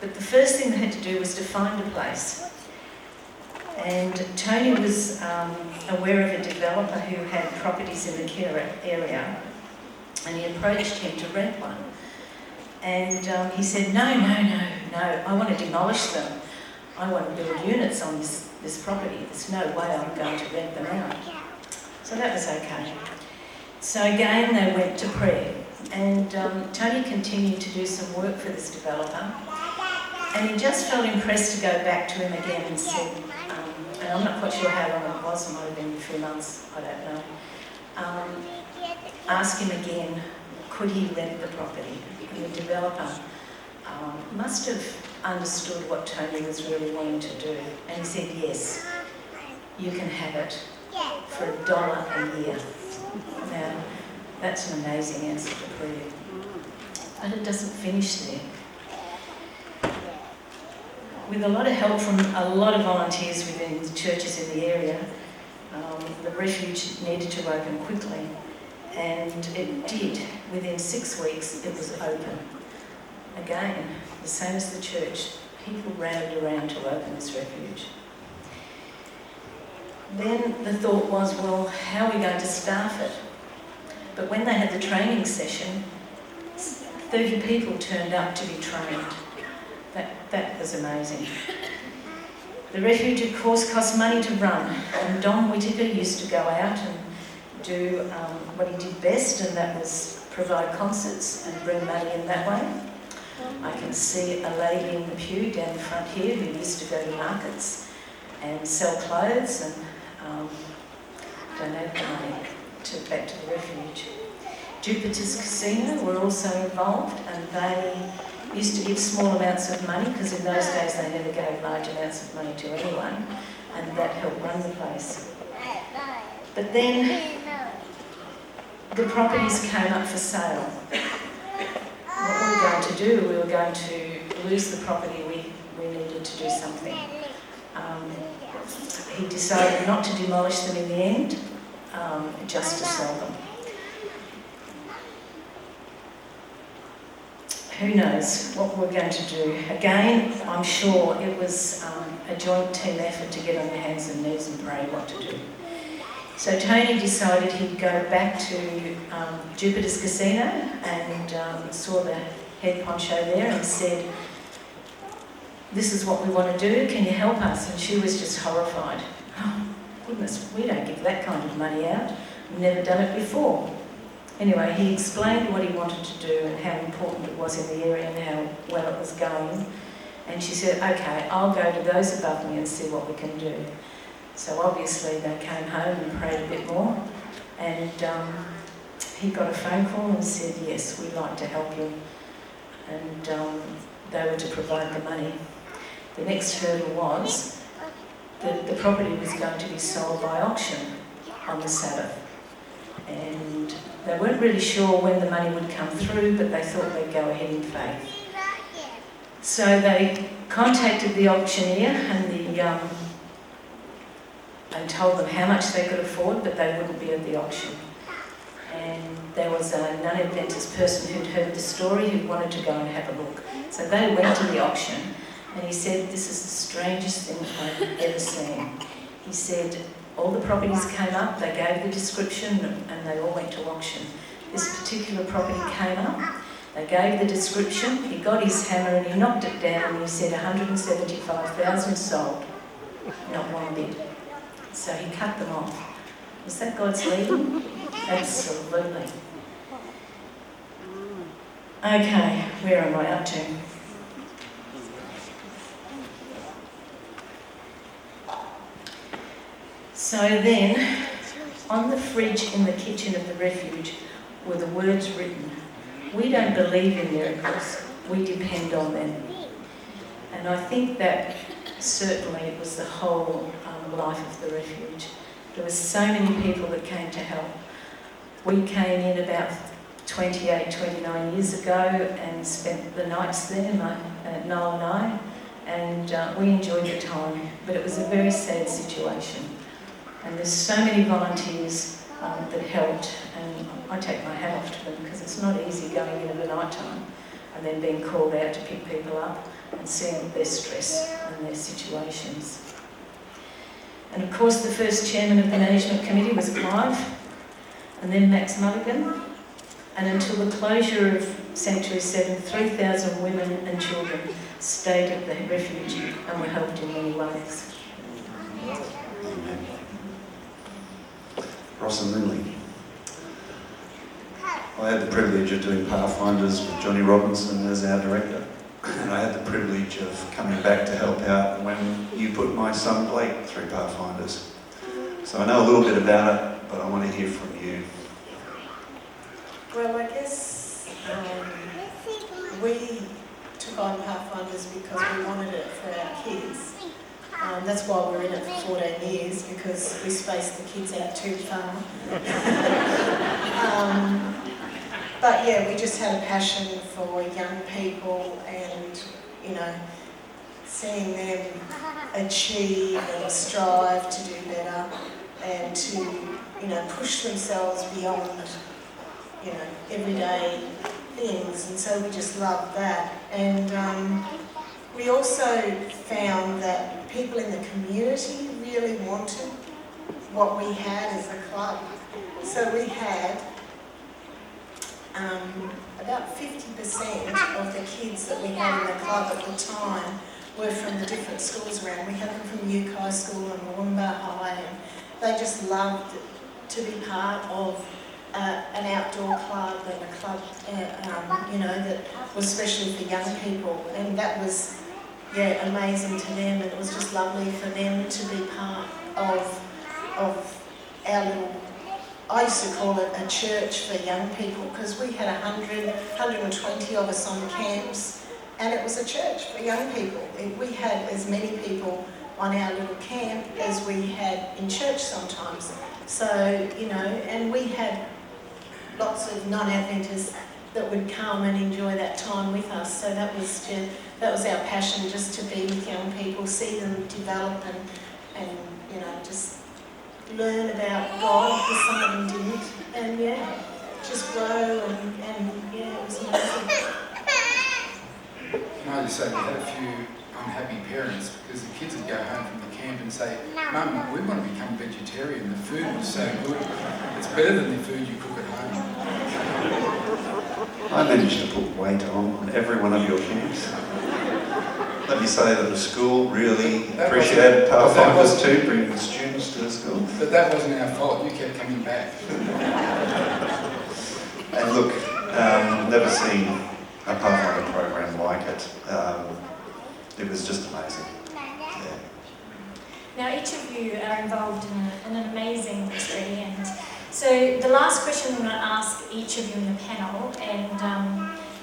But the first thing they had to do was to find a place. And Tony was aware of a developer who had properties in the Kira area, and he approached him to rent one. And he said, no, I want to demolish them. I want to build units on this property. There's no way I'm going to rent them out. So that was okay. So again, they went to prayer. And Tony continued to do some work for this developer. And he just felt impressed to go back to him again and said, and I'm not quite sure how long it was, it might have been a few months, I don't know. Ask him again, could he rent the property? And the developer must have understood what Tony was really wanting to do. And he said, yes, you can have it for $1 a year. Now, that's an amazing answer to prayer. But it doesn't finish there. With a lot of help from a lot of volunteers within the churches in the area, the refuge needed to open quickly. And it did. Within 6 weeks, it was open. Again, the same as the church, people rallied around to open this refuge. Then the thought was, well, how are we going to staff it? But when they had the training session, 30 people turned up to be trained. That was amazing. The refuge, of course, cost money to run. And Don Whittaker used to go out and do what he did best, and that was provide concerts and bring money in that way. I can see a lady in the pew down the front here who used to go to markets and sell clothes and donate the money back to the refuge. Jupiter's Casino were also involved, and they used to give small amounts of money because in those days they never gave large amounts of money to anyone, and that helped run the place. But then the properties came up for sale. What we were going to do, we were going to lose the property, we needed to do something. He decided not to demolish them in the end, just to sell them. Who knows what we're going to do. Again, I'm sure it was a joint team effort to get on your hands and knees and pray what to do. So Tony decided he'd go back to Jupiter's Casino and saw the head poncho there and said, this is what we want to do, can you help us? And she was just horrified. Oh, goodness, we don't give that kind of money out. We've never done it before. Anyway, he explained what he wanted to do and how important it was in the area and how well it was going. And she said, okay, I'll go to those above me and see what we can do. So obviously they came home and prayed a bit more, and he got a phone call and said, yes, we'd like to help you. And they were to provide the money. The next hurdle was that the property was going to be sold by auction on the Sabbath. And they weren't really sure when the money would come through, but they thought they'd go ahead in faith. So they contacted the auctioneer and told them how much they could afford, but they wouldn't be at the auction. And there was a non-Adventist person who'd heard the story who wanted to go and have a look. So they went to the auction, and he said, this is the strangest thing I've ever seen. He said, all the properties came up, they gave the description, and they all went to auction. This particular property came up, they gave the description, he got his hammer and he knocked it down, and he said 175,000 sold, not one bit. So he cut them off. Was that God's leading? Absolutely. Okay, where am I up to? So then, on the fridge in the kitchen of the refuge were the words written, "We don't believe in miracles, we depend on them." And I think that certainly it was the whole life of the refuge. There were so many people that came to help. We came in about 28, 29 years ago and spent the nights there, Noel and I, and we enjoyed the time, but it was a very sad situation. And there's so many volunteers that helped, and I take my hat off to them because it's not easy going in at the night time and then being called out to pick people up and seeing their stress and their situations. And of course the first chairman of the management committee was Clive, and then Max Mulligan, and until the closure of Sanctuary 7, 3,000 women and children stayed at the refuge and were helped in many ways. Amen. Ross and Lindley. I had the privilege of doing Pathfinders with Johnny Robinson as our director, and I had the privilege of coming back to help out when you put my son Blake through Pathfinders. So I know a little bit about it, but I want to hear from you. Well, I guess we took on Pathfinders because we wanted it for our kids. That's why we're in it for 14 years, because we spaced the kids out too far. But yeah, we just had a passion for young people and, you know, seeing them achieve and strive to do better and to, you know, push themselves beyond, you know, everyday things. And so we just loved that. And we also found that people in the community really wanted what we had as a club. So we had about 50% of the kids that we had in the club at the time were from the different schools around. We had them from Uke High School and Moomba High, and they just loved to be part of an outdoor club and a club, you know, that was especially for young people. And that was, yeah, amazing to them, and it was just lovely for them to be part of our little, I used to call it a church for young people, because we had 100, 120 of us on camps, and it was a church for young people. We had as many people on our little camp as we had in church sometimes. So, you know, and we had lots of non-Adventists that would come and enjoy that time with us. So that was our passion, just to be with young people, see them develop and you know, just learn about God, because some of them didn't, and yeah, just grow and yeah, it was amazing. Can I just say, we had a few unhappy parents because the kids would go home from the camp and say, "Mum, we want to become vegetarian. The food was so good. It's better than the food you cook at home." I managed to put weight on every one of your camps. Let me say that the school really appreciated Pathfinders too, bringing students to the school. But that wasn't our fault. You kept coming back. And look, never seen a Pathfinder program like it. It was just amazing. Yeah. Now, each of you are involved in an amazing ministry, and so the last question I'm going to ask each of you in the panel, and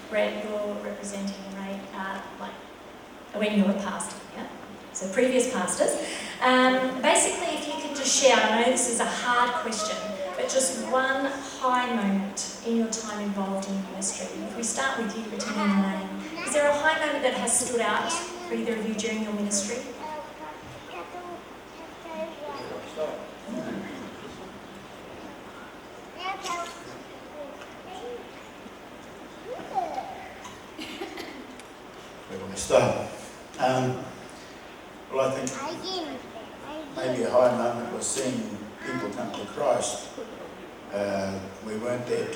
Brett, you're representing when you were a pastor, yeah? So previous pastors. Basically, if you could just share, I know this is a hard question, but just one high moment in your time involved in ministry. If we start with you, Brittany and Elaine, is there a high moment that has stood out for either of you during your ministry? Where do I start? Well, I think maybe a high moment was seeing people come to Christ. We weren't there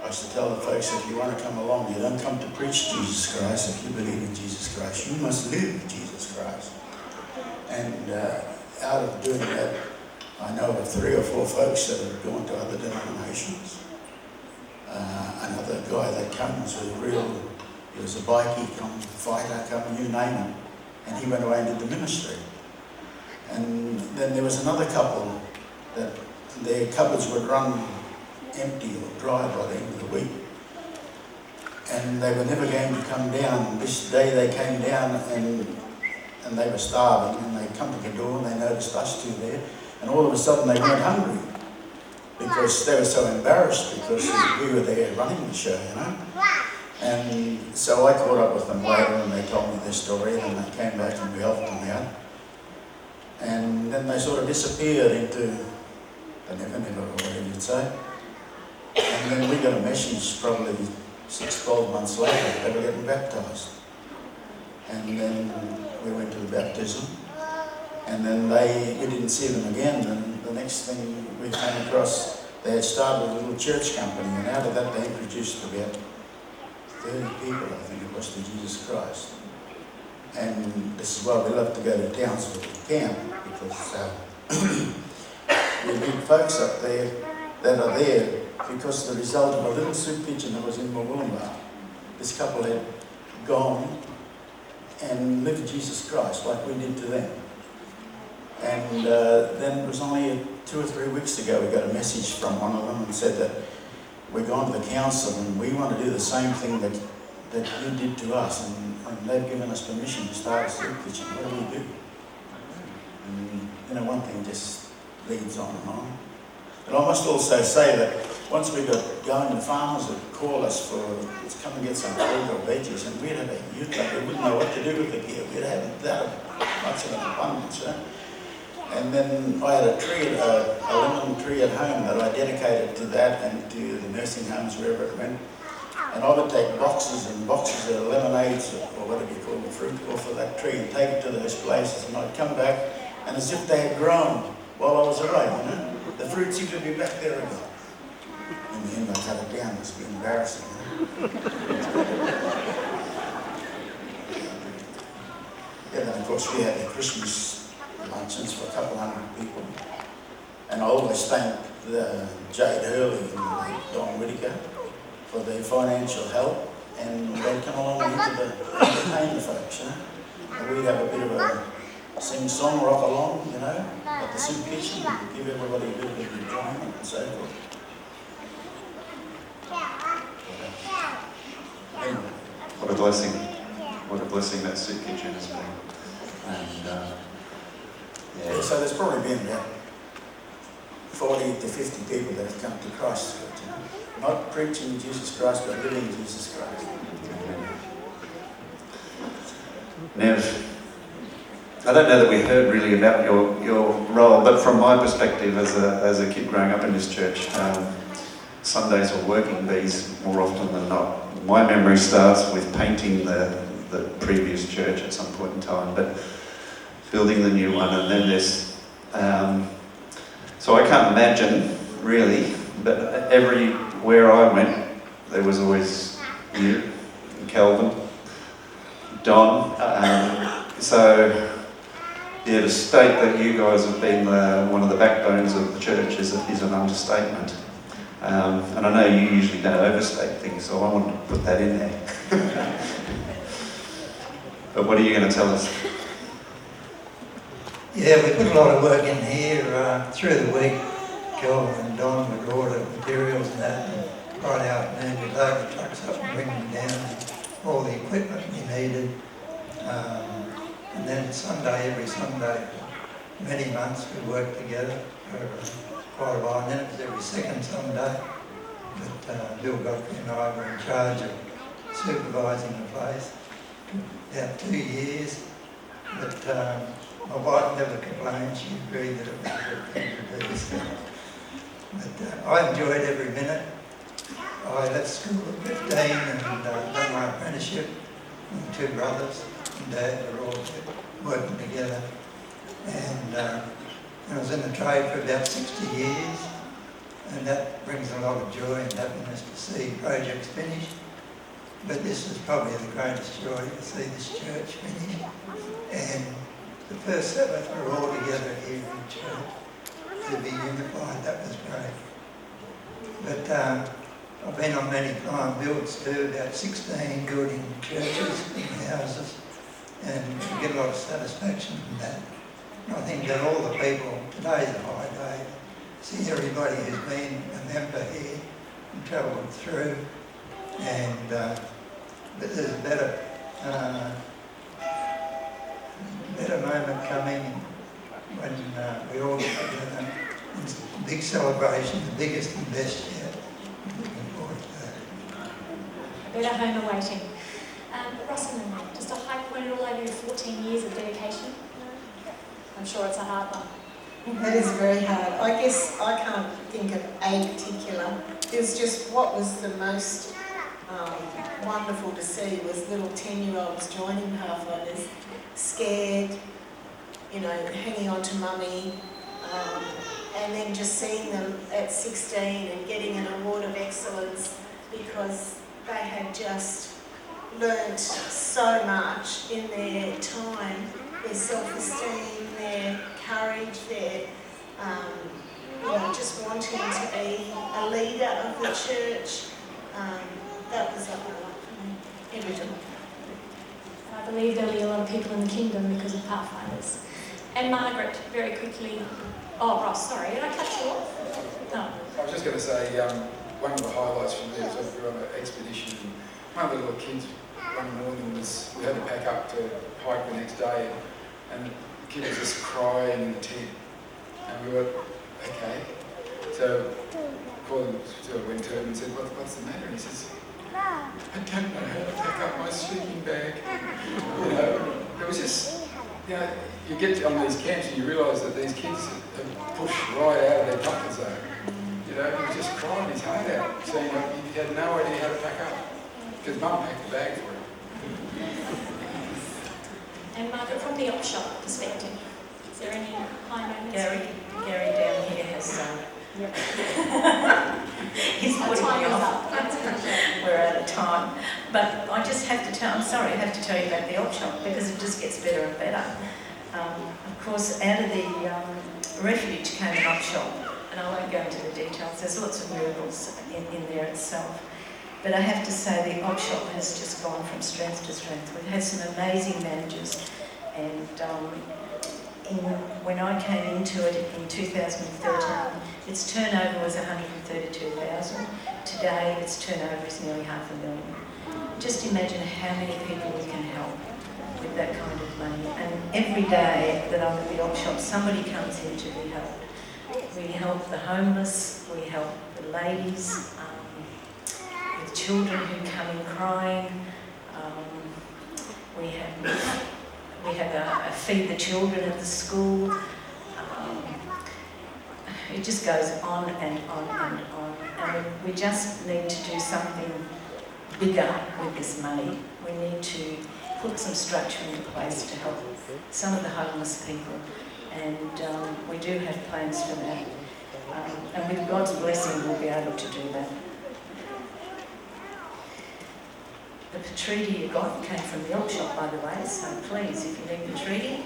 I used to tell the folks, if you want to come along, you don't come to preach Jesus Christ. If you believe in Jesus Christ, you must live Jesus Christ. And out of doing that, I know of 3 or 4 folks that have gone to other denominations. Another guy that comes he was a bikie, fighter, you name him. And he went away into the ministry. And then there was another couple that their cupboards would run empty or dry by the end of the week. And they were never going to come down. This day they came down and they were starving, and they come to the door and they noticed us two there, and all of a sudden they weren't hungry because they were so embarrassed because we were there running the show, you know. And so I caught up with them later and they told me their story, and they came back and we helped them out. And then they sort of disappeared into the never, or whatever you'd say. And then we got a message probably 6-12 months later that they were getting baptised. And then we went to the baptism, and then we didn't see them again. And the next thing we came across, they had started a little church company, and out of that they introduced about 30 people, I think it was, to Jesus Christ. And this is why we love to go to Townsville camp, because we meet folks up there that are there because the result of a little soup kitchen that was in Murwillumbah. This couple had gone and lived Jesus Christ like we did to them. And then it was only 2 or 3 weeks ago we got a message from one of them and said that we're going to the council and we want to do the same thing that you did to us, and they've given us permission to start a soup kitchen. What do we do? And, you know, one thing just leads on and on. But I must also say that once we got going, the farmers would call us to come and get some fruit or veggies, and we'd have a youth up. We wouldn't know what to do with the gear. We'd have that much of an abundance, you know? And then I had a tree, a lemon tree at home that I dedicated to that and to the nursing homes wherever it went. And I would take boxes and boxes of lemonades, or whatever you call the fruit, off of that tree and take it to those places. And I'd come back, and as if they had grown while I was away, you know? The fruit seemed to be back there again. In the end, I cut it down. It was embarrassing. Yeah, then of course we had the Christmas luncheons for a couple hundred people. And I always thank Jade Hurley and Don Whittaker for their financial help. And they'd come along and entertain the folks, you know. And we'd have a bit of a sing-song, rock-along, you know, at the soup kitchen, and give everybody a bit of enjoyment and so forth. Anyway. What a blessing. What a blessing that soup kitchen has been. And, yeah, so there's probably been about 40 to 50 people that have come to Christ, you know? Not preaching Jesus Christ, but living Jesus Christ. Nev, I don't know that we heard really about your role, but from my perspective as a kid growing up in this church, Sundays were working bees more often than not. My memory starts with painting the previous church at some point in time, but building the new one, and then there's... so I can't imagine, really, but everywhere I went, there was always you, Calvin, Don, so... Yeah, to state that you guys have been one of the backbones of the church is an understatement. And I know you usually don't overstate things, so I wanted to put that in there. But what are you going to tell us? Yeah, we put a lot of work in here through the week. Calvin and Don would order materials and that, and right out, and then we'd load the trucks up and bring them down, all the equipment we needed. And then every Sunday, many months we worked together for quite a while. And then it was every second Sunday that Bill Godfrey and I were in charge of supervising the place for about 2 years. But my wife never complained. She agreed that it was a good thing to do. So. But I enjoyed every minute. I left school at 15 and done my apprenticeship with 2 brothers. And Dad were all working together, and I was in the trade for about 60 years, and that brings a lot of joy and happiness to see projects finished. But this is probably the greatest joy to see this church finished, and the first Sabbath we're all together here in church to be unified. That was great. But I've been on many prime builds too, about 16 building churches and houses. And we get a lot of satisfaction from that. And I think that all the people, today's a high day, see everybody who's been a member here and travelled through, and but there's a better moment coming when we all get together. It's a big celebration, the biggest and best yet. Looking forward to that. A better home awaiting. Rosalind, just a high point all over your 14 years of dedication. I'm sure it's a hard one. It is very hard. I guess I can't think of a particular. It was just what was the most wonderful to see was little 10-year-olds joining Pathfinders, scared, you know, hanging on to mummy, and then just seeing them at 16 and getting an award of excellence because they had just learnt so much in their time, their self-esteem, their courage, their, you know, just wanting to be a leader of the church. That was a highlight for me, every time. I believe there'll be a lot of people in the kingdom because of Pathfinders. And Margaret, very quickly. Oh, Ross, sorry, did I cut you off? No. I was just going to say, one of the highlights for me was we were on an expedition, and one of the little kids one morning was, we had to pack up to hike the next day, and the kid was just crying in the tent, and we were, okay. So called him, sort of went to him and said, what's the matter? And he says, I don't know how to pack up my sleeping bag. You know, it was just, you know, you get on these camps and you realise that these kids are pushed right out of their comfort zone. You know, he was just crying his heart out, saying he had no idea how to pack up because Mum packed the bag for him. And Margaret, from the op shop perspective, is there any high moments? Gary down here has he's putting me off. We're out of time. But I just have to tell, I'm sorry, I have to tell you about the op shop because it just gets better and better. Of course, out of the refuge came an op shop, and I won't go into the details. There's lots of miracles in there itself. But I have to say the op shop has just gone from strength to strength. We've had some amazing managers, and when I came into it in 2013, its turnover was 132,000. Today, its turnover is nearly $500,000. Just imagine how many people we can help with that kind of money. And every day that I'm at the op shop, somebody comes in to be helped. We help the homeless, we help the ladies, with children who come in crying. We have a feed the children at the school. It just goes on and on and on. And we just need to do something bigger with this money. We need to put some structure into place to help some of the homeless people. And we do have plans for that. And with God's blessing, we'll be able to do that. The Patretti you got came from the op shop, by the way, so please, if you need Patretti,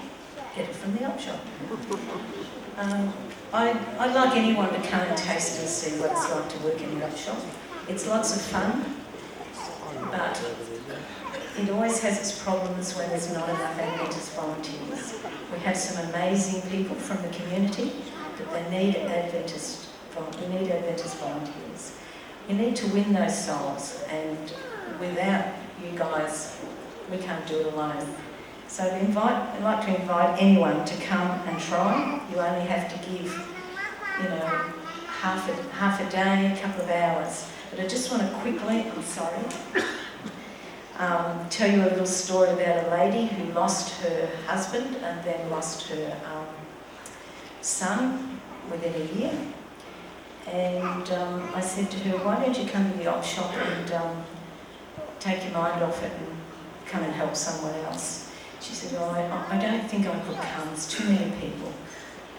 get it from the op shop. I'd like anyone to come and taste and see what it's like to work in the op shop. It's lots of fun, but it always has its problems when there's not enough Adventist volunteers. We have some amazing people from the community, but they need Adventist volunteers. You need to win those souls, and without you guys, we can't do it alone. So I'd like to invite anyone to come and try. You only have to give, you know, half a day, a couple of hours. But I just want to quickly, I'm sorry, tell you a little story about a lady who lost her husband and then lost her son within a year. And I said to her, why don't you come to the op shop and take your mind off it and come and help someone else? She said, oh, I don't think I could come, there's too many people.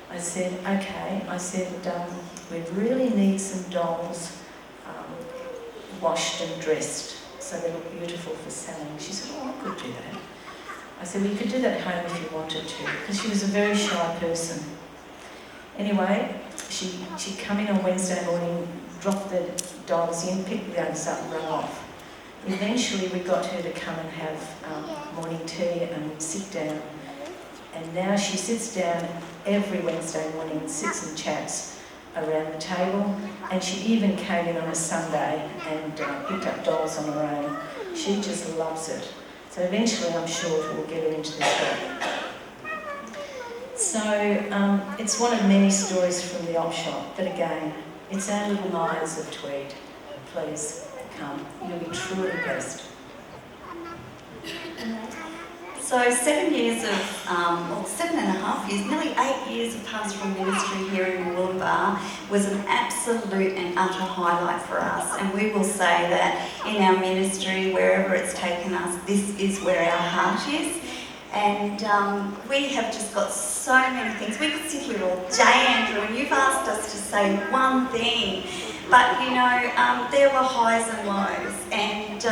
I said, okay. I said, we really need some dolls washed and dressed so they look beautiful for selling. She said, oh, I could do that. I said, well, you could do that at home if you wanted to, because she was a very shy person. Anyway, she'd come in on Wednesday morning, drop the dolls in, pick the others up and run off. Eventually we got her to come and have morning tea and we'd sit down, And now she sits down every Wednesday morning and sits and chats around the table. And she even came in on a Sunday and picked up dolls on her own. She just loves it. So eventually, I'm sure we'll get her into this job. So it's one of many stories from the op shop, but again, it's our little minds of Tweed. Please come. You'll be truly blessed. So 7 years of, 7.5 years, nearly 8 years of pastoral ministry here in Wollumbar was an absolute and utter highlight for us. And we will say that in our ministry, wherever it's taken us, this is where our heart is. And we have just got so many things. We could sit here all day, Andrew, and you've asked us to say one thing. But, you know, there were highs and lows. And,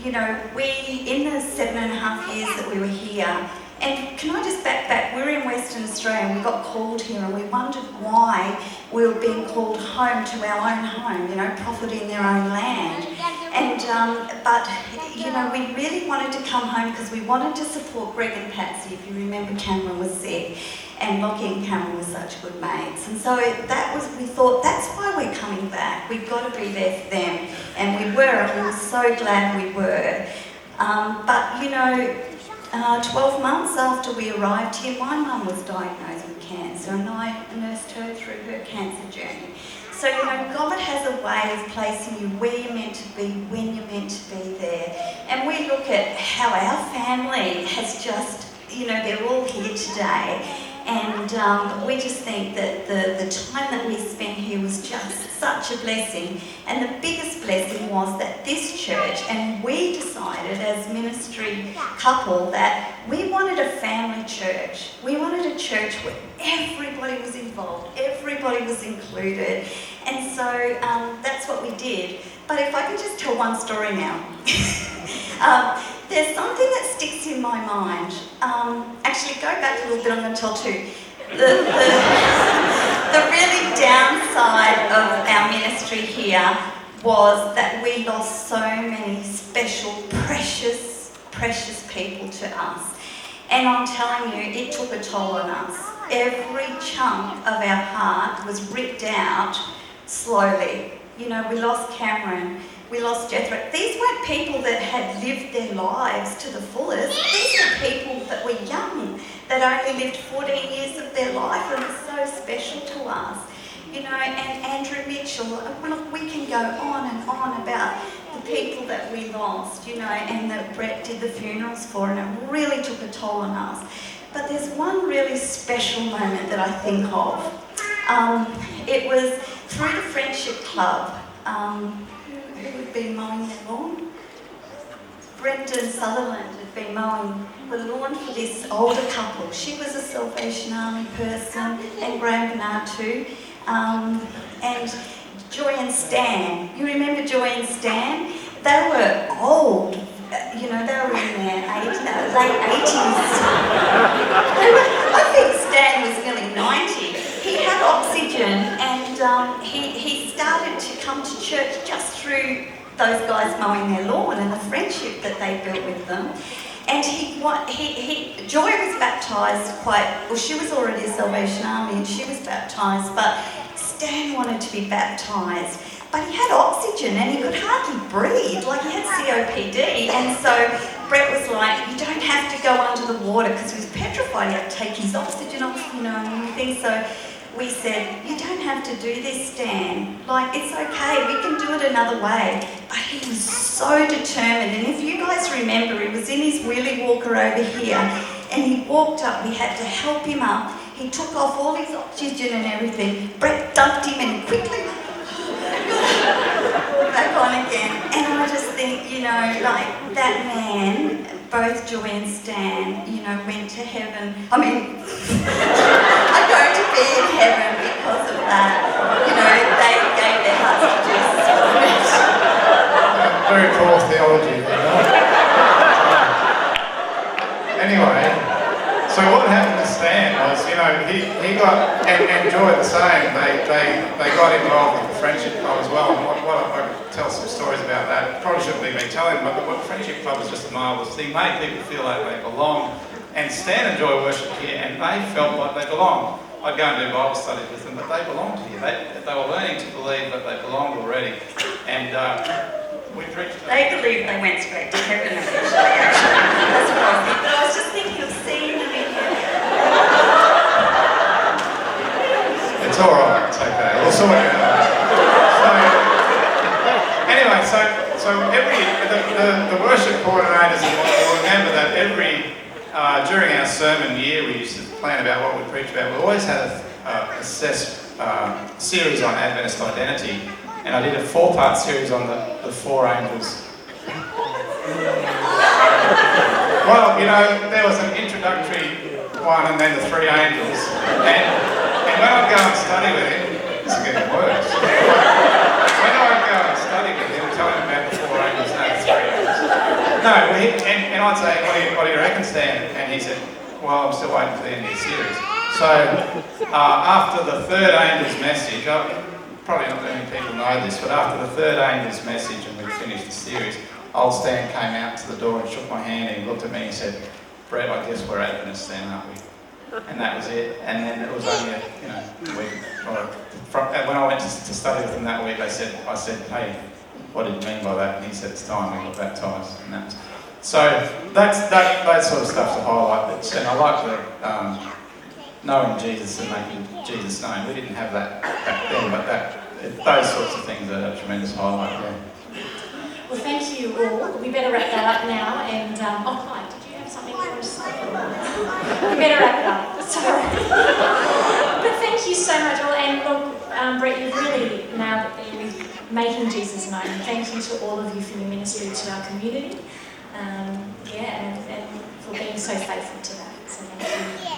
you know, we, in the 7.5 years that we were here, and can I just back, we were in Western Australia and we got called here and we wondered why we were being called home to our own home, you know, profiting their own land. And, but, you know, we really wanted to come home because we wanted to support Greg and Patsy. If you remember, Cameron was sick and Lockie and Cameron were such good mates. And so that was, we thought, that's why we're coming back. We've got to be there for them. And we were, and we were so glad we were. But, you know, 12 months after we arrived here, my mum was diagnosed with cancer and I nursed her through her cancer journey. So, you know, God has a way of placing you where you're meant to be, when you're meant to be there. And we look at how our family has just, you know, they're all here today. And we just think that the time that we spent here was just such a blessing. And the biggest blessing was that this church, and we decided as ministry couple that we wanted a family church. We wanted a church where everybody was involved, everybody was included. And so that's what we did. But if I can just tell one story now. There's something that sticks in my mind. Actually, go back a little bit, I'm going to tell two. The really downside of our ministry here was that we lost so many special, precious people to us. And I'm telling you, it took a toll on us. Every chunk of our heart was ripped out slowly. You know, we lost Cameron. We lost Jethro. These weren't people that had lived their lives to the fullest. These were people that were young, that only lived 14 years of their life and were so special to us. You know, and Andrew Mitchell, look, we can go on and on about the people that we lost, you know, and that Brett did the funerals for, and it really took a toll on us. But there's one really special moment that I think of. It was through the Friendship Club. Who had been mowing their lawn? Brendan Sutherland had been mowing the lawn for this older couple. She was a Salvation Army person, and Graham Bernard too. And Joy and Stan. You remember Joy and Stan? They were old. You know, they were in their late 80s. I think Stan was nearly 90. He had oxygen and he started to come to church just through those guys mowing their lawn and the friendship that they built with them. And Joy was baptised she was already a Salvation Army and she was baptised, but Stan wanted to be baptised. But he had oxygen and he could hardly breathe, like he had COPD. And so Brett was like, you don't have to go under the water, because he was petrified. He had to take his oxygen off, you know, and everything. So we said, you don't have to do this, Stan. Like, it's okay, we can do it another way. But he was so determined. And if you guys remember, he was in his wheelie walker over here and he walked up, we had to help him up. He took off all his oxygen and everything. Brett dumped him and quickly back on again. And I just think, you know, like that man, both Joy and Stan, you know, went to heaven. I mean, are going to be in heaven because of that. You know, they gave their hearts to Jesus. Very poor theology there. Anyway, so what happened to Stan was, you know, he got, and Joy the same, they got involved with the Friendship Club as well. And what I could tell some stories about that. Probably shouldn't be me telling, but the Friendship Club was just a marvellous thing. Made people feel like they belong. And Stan and Joy worship here, and they felt like they belonged. I'd go and do Bible studies with them, but they belonged here. They were learning to believe that they belonged already. And we preached... They believed they went straight to heaven eventually, actually. That's what I was thinking. But I was just thinking of seeing them in here. It's all right. It's okay. We'll sort it out. Anyway, so the worship coordinators will remember that during our sermon year, we used to plan about what we preach about. We always had a series on Adventist identity, and I did a 4-part series on the 4 angels. Well, you know, there was an introductory one and then the 3 angels, and when I'd go and study with him, this is getting worse. When I'd go and study with him, tell him about the 4 angels, no, the 3 angels. No, and I'd say, what do you reckon, Stan? And he said, well, I'm still waiting for the end of the series. So, after the 3rd angel's message, probably not many people know this, but after the 3rd angel's message and we finished the series, old Stan came out to the door and shook my hand and he looked at me and said, Brett, I guess we're Adventists then, aren't we? And that was it. And then it was only a week. When I went to study with him that week, I said, hey, what did you mean by that? And he said, it's time we got baptised. And that was, so that sort of stuff to highlight. And I like the knowing Jesus and making Jesus known. We didn't have that back then, but those sorts of things are a tremendous highlight. Yeah. Well, thank you all. We better wrap that up now. And Clyde, did you have something you wanted to say? We better wrap it up. Sorry. But thank you so much all. And look, Brett, you've really nailed it there with making Jesus known. Thank you to all of you for your ministry to our community. And for being so faithful to that. So thank you.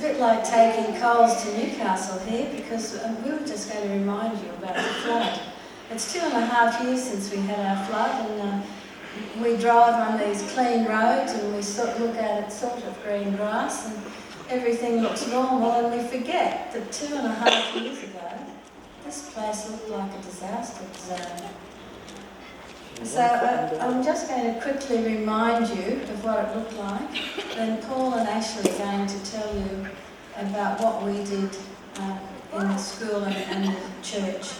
bit like taking Coles to Newcastle here, because we were just going to remind you about the flood. It's 2.5 years since we had our flood, and we drive on these clean roads and we look at it sort of green grass and everything looks normal, and we forget that 2.5 years ago this place looked like a disaster zone. So I'm just going to quickly remind you of what it looked like. Then Paul and Ashley are going to tell you about what we did in the school and the church.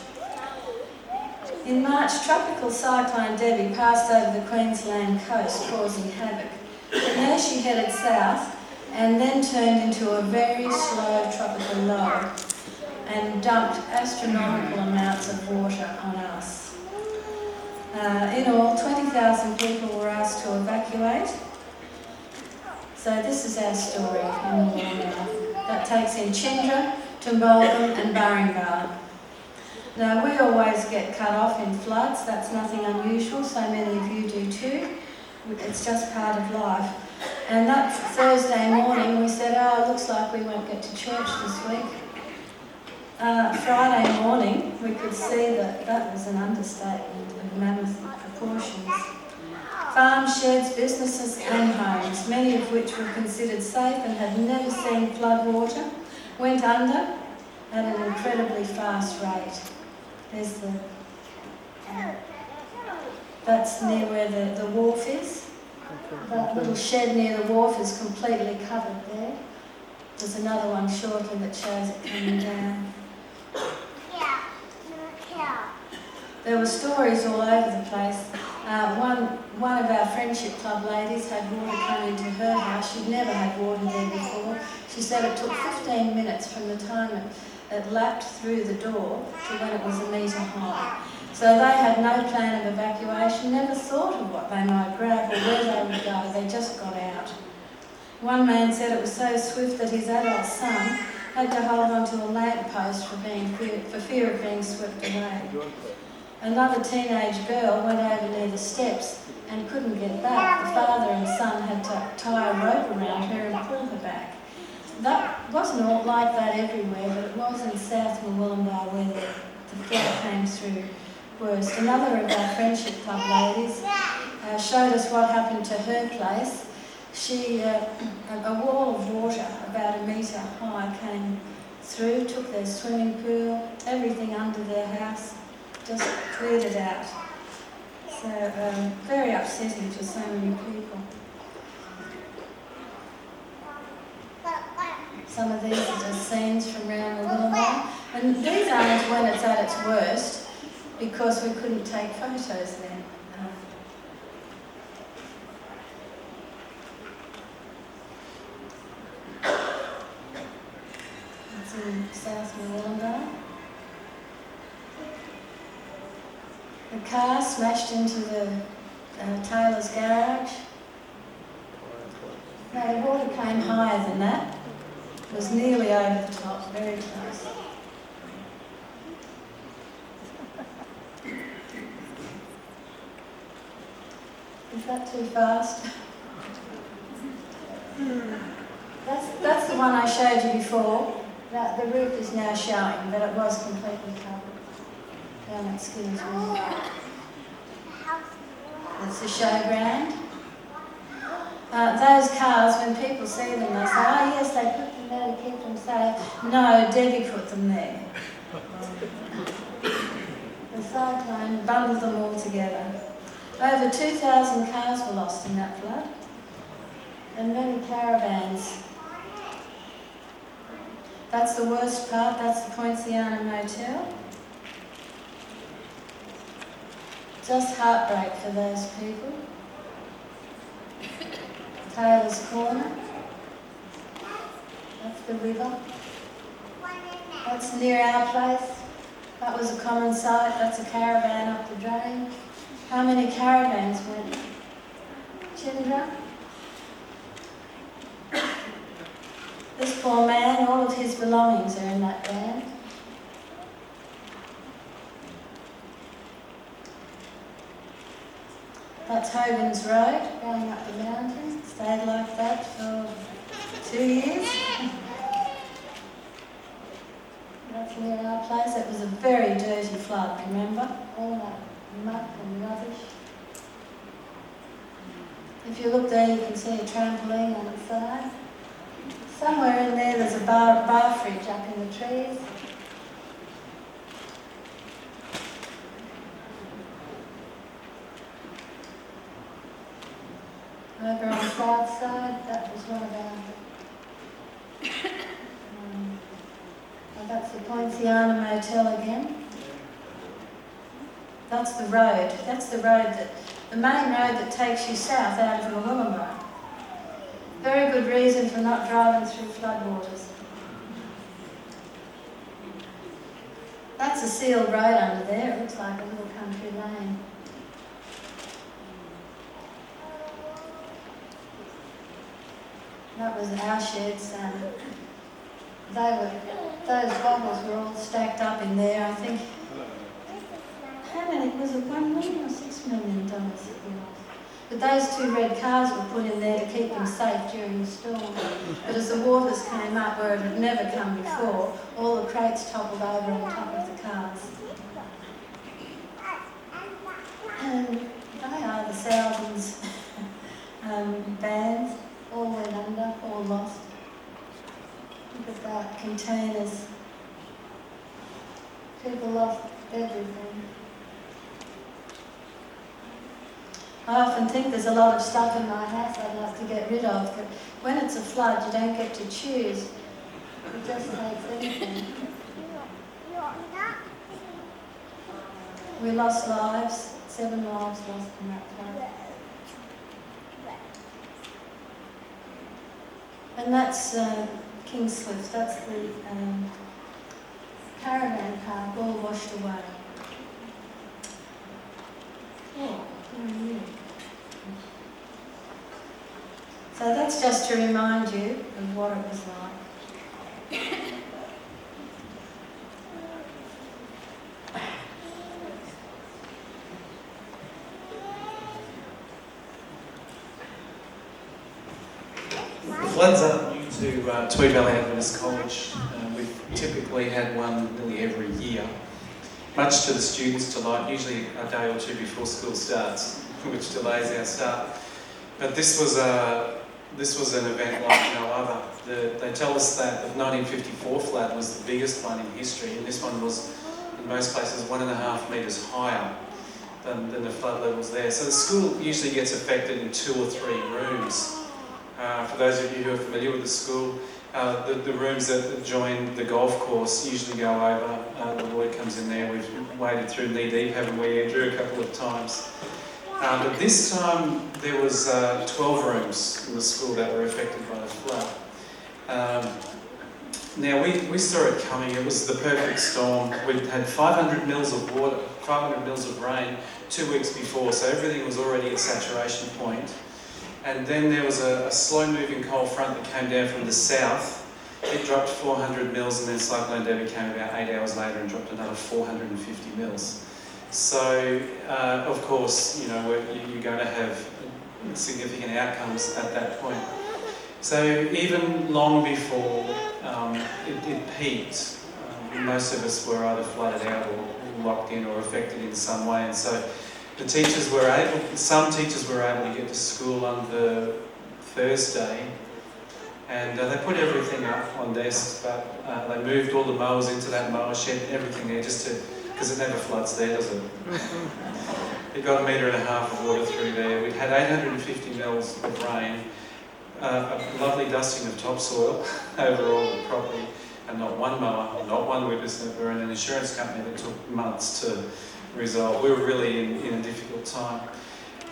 In March, tropical cyclone Debbie passed over the Queensland coast, causing havoc. But now she headed south and then turned into a very slow tropical low and dumped astronomical amounts of water on us. In all, 20,000 people were asked to evacuate. So this is our story in the Wollongong. That takes in Chindra, Tumbalgum and Baringal. Now, we always get cut off in floods. That's nothing unusual. So many of you do too. It's just part of life. And that Thursday morning we said, oh, it looks like we won't get to church this week. Friday morning we could see that that was an understatement of mammoth proportions. Farms, sheds, businesses and homes, many of which were considered safe and had never seen flood water, went under at an incredibly fast rate. There's that's near where the wharf is. That little shed near the wharf is completely covered there. There's another one shortly that shows it coming down. There were stories all over the place. One of our Friendship Club ladies had water come into her house. She'd never had water there before. She said it took 15 minutes from the time it lapped through the door to when it was a metre high. So they had no plan of evacuation, never thought of what they might grab or where they would go. They just got out. One man said it was so swift that his adult son had to hold onto a lamppost for fear of being swept away. Another teenage girl went over near the steps and couldn't get back. The father and son had to tie a rope around her and pull her back. That wasn't all like that everywhere, but it was in South Murwillumbah where the flood came through worst. Another of our Friendship Club ladies showed us what happened to her place. A wall of water about a metre high came through, took their swimming pool, everything under their house, just cleared it out. So very upsetting for so many people. Some of these are just scenes from around Murwillumbah. And these aren't when it's at its worst, because we couldn't take photos then. It's in South Murwillumbah. The car smashed into the Taylor's garage. No, the water came higher than that. It was nearly over the top, very close. Is that too fast? That's the one I showed you before. The roof is now showing, but it was completely covered down at Skinner's Wall. That's the showground. Those cars, when people see them, they say, oh yes, they put them there to keep them safe. No, Debbie put them there. The cyclone bundled them all together. Over 2,000 cars were lost in that flood, and many caravans. That's the worst part, that's the Poinciana Motel. Just heartbreak for those people. Taylor's Corner. That's the river. That's near our place. That was a common site. That's a caravan up the drain. How many caravans went? Chindra? This poor man, all of his belongings are in that van. That's Hogan's Road, going up the mountain. Stayed like that for 2 years. near our place. It was a very dirty flood, remember? All that muck and rubbish. If you look there, you can see a trampoline on the side. Somewhere in there, there's a bar fridge up in the trees. Over on the south side, that was one of our... that's the Poinciana Motel again. That's the road. That's the road the main road that takes you south out of Wollongong. Very good reason for not driving through floodwaters. That's a sealed road under there. It looks like a little country lane. That was our sheds. Those bottles were all stacked up in there. I think, how many, was it $1 million or $6 million? But those 2 red cars were put in there to keep them safe during the storm. But as the waters came up where it had never come before, all the crates toppled over on top of the cars. And they are the thousands bands, all went under, all lost. Look at that, containers. People lost everything. I often think there's a lot of stuff in my house I'd like to get rid of, but when it's a flood you don't get to choose. It just takes anything. We lost lives, 7 lives lost in that flood. And that's Kingscliff, that's the caravan park all washed away. Oh, so that's just to remind you of what it was like. Floods aren't new to Tweed Valley Adventist College. We've typically had one nearly every year, much to the students' delight, usually a day or 2 before school starts, which delays our start. But this was an event like no other. They tell us that the 1954 flood was the biggest one in history, and this one was, in most places, 1.5 metres higher than the flood levels there. So the school usually gets affected in 2 or 3 rooms. For those of you who are familiar with the school, the rooms that join the golf course usually go over. The water comes in there. We've waded through knee deep, haven't we, Andrew, a couple of times. But this time there was 12 rooms in the school that were affected by the flood. Now we saw it coming. It was the perfect storm. We'd had 500 mils of water, 500 mils of rain 2 weeks before, so everything was already at saturation point. And then there was a slow-moving cold front that came down from the south. It dropped 400 mils, and then Cyclone Debbie came about 8 hours later and dropped another 450 mils. So, of course, you know, you're going to have significant outcomes at that point. So even long before it peaked, most of us were either flooded out or locked in or affected in some way. And so some teachers were able to get to school on the Thursday, and they put everything up on desks, but they moved all the mowers into that mower shed and everything there just to, because it never floods there, does it? It got 1.5 meters of water through there. We'd had 850 mils of rain, a lovely dusting of topsoil over all the property, and not one mower, not one witness. We're in an insurance company that took months to resolve. We were really in a difficult time.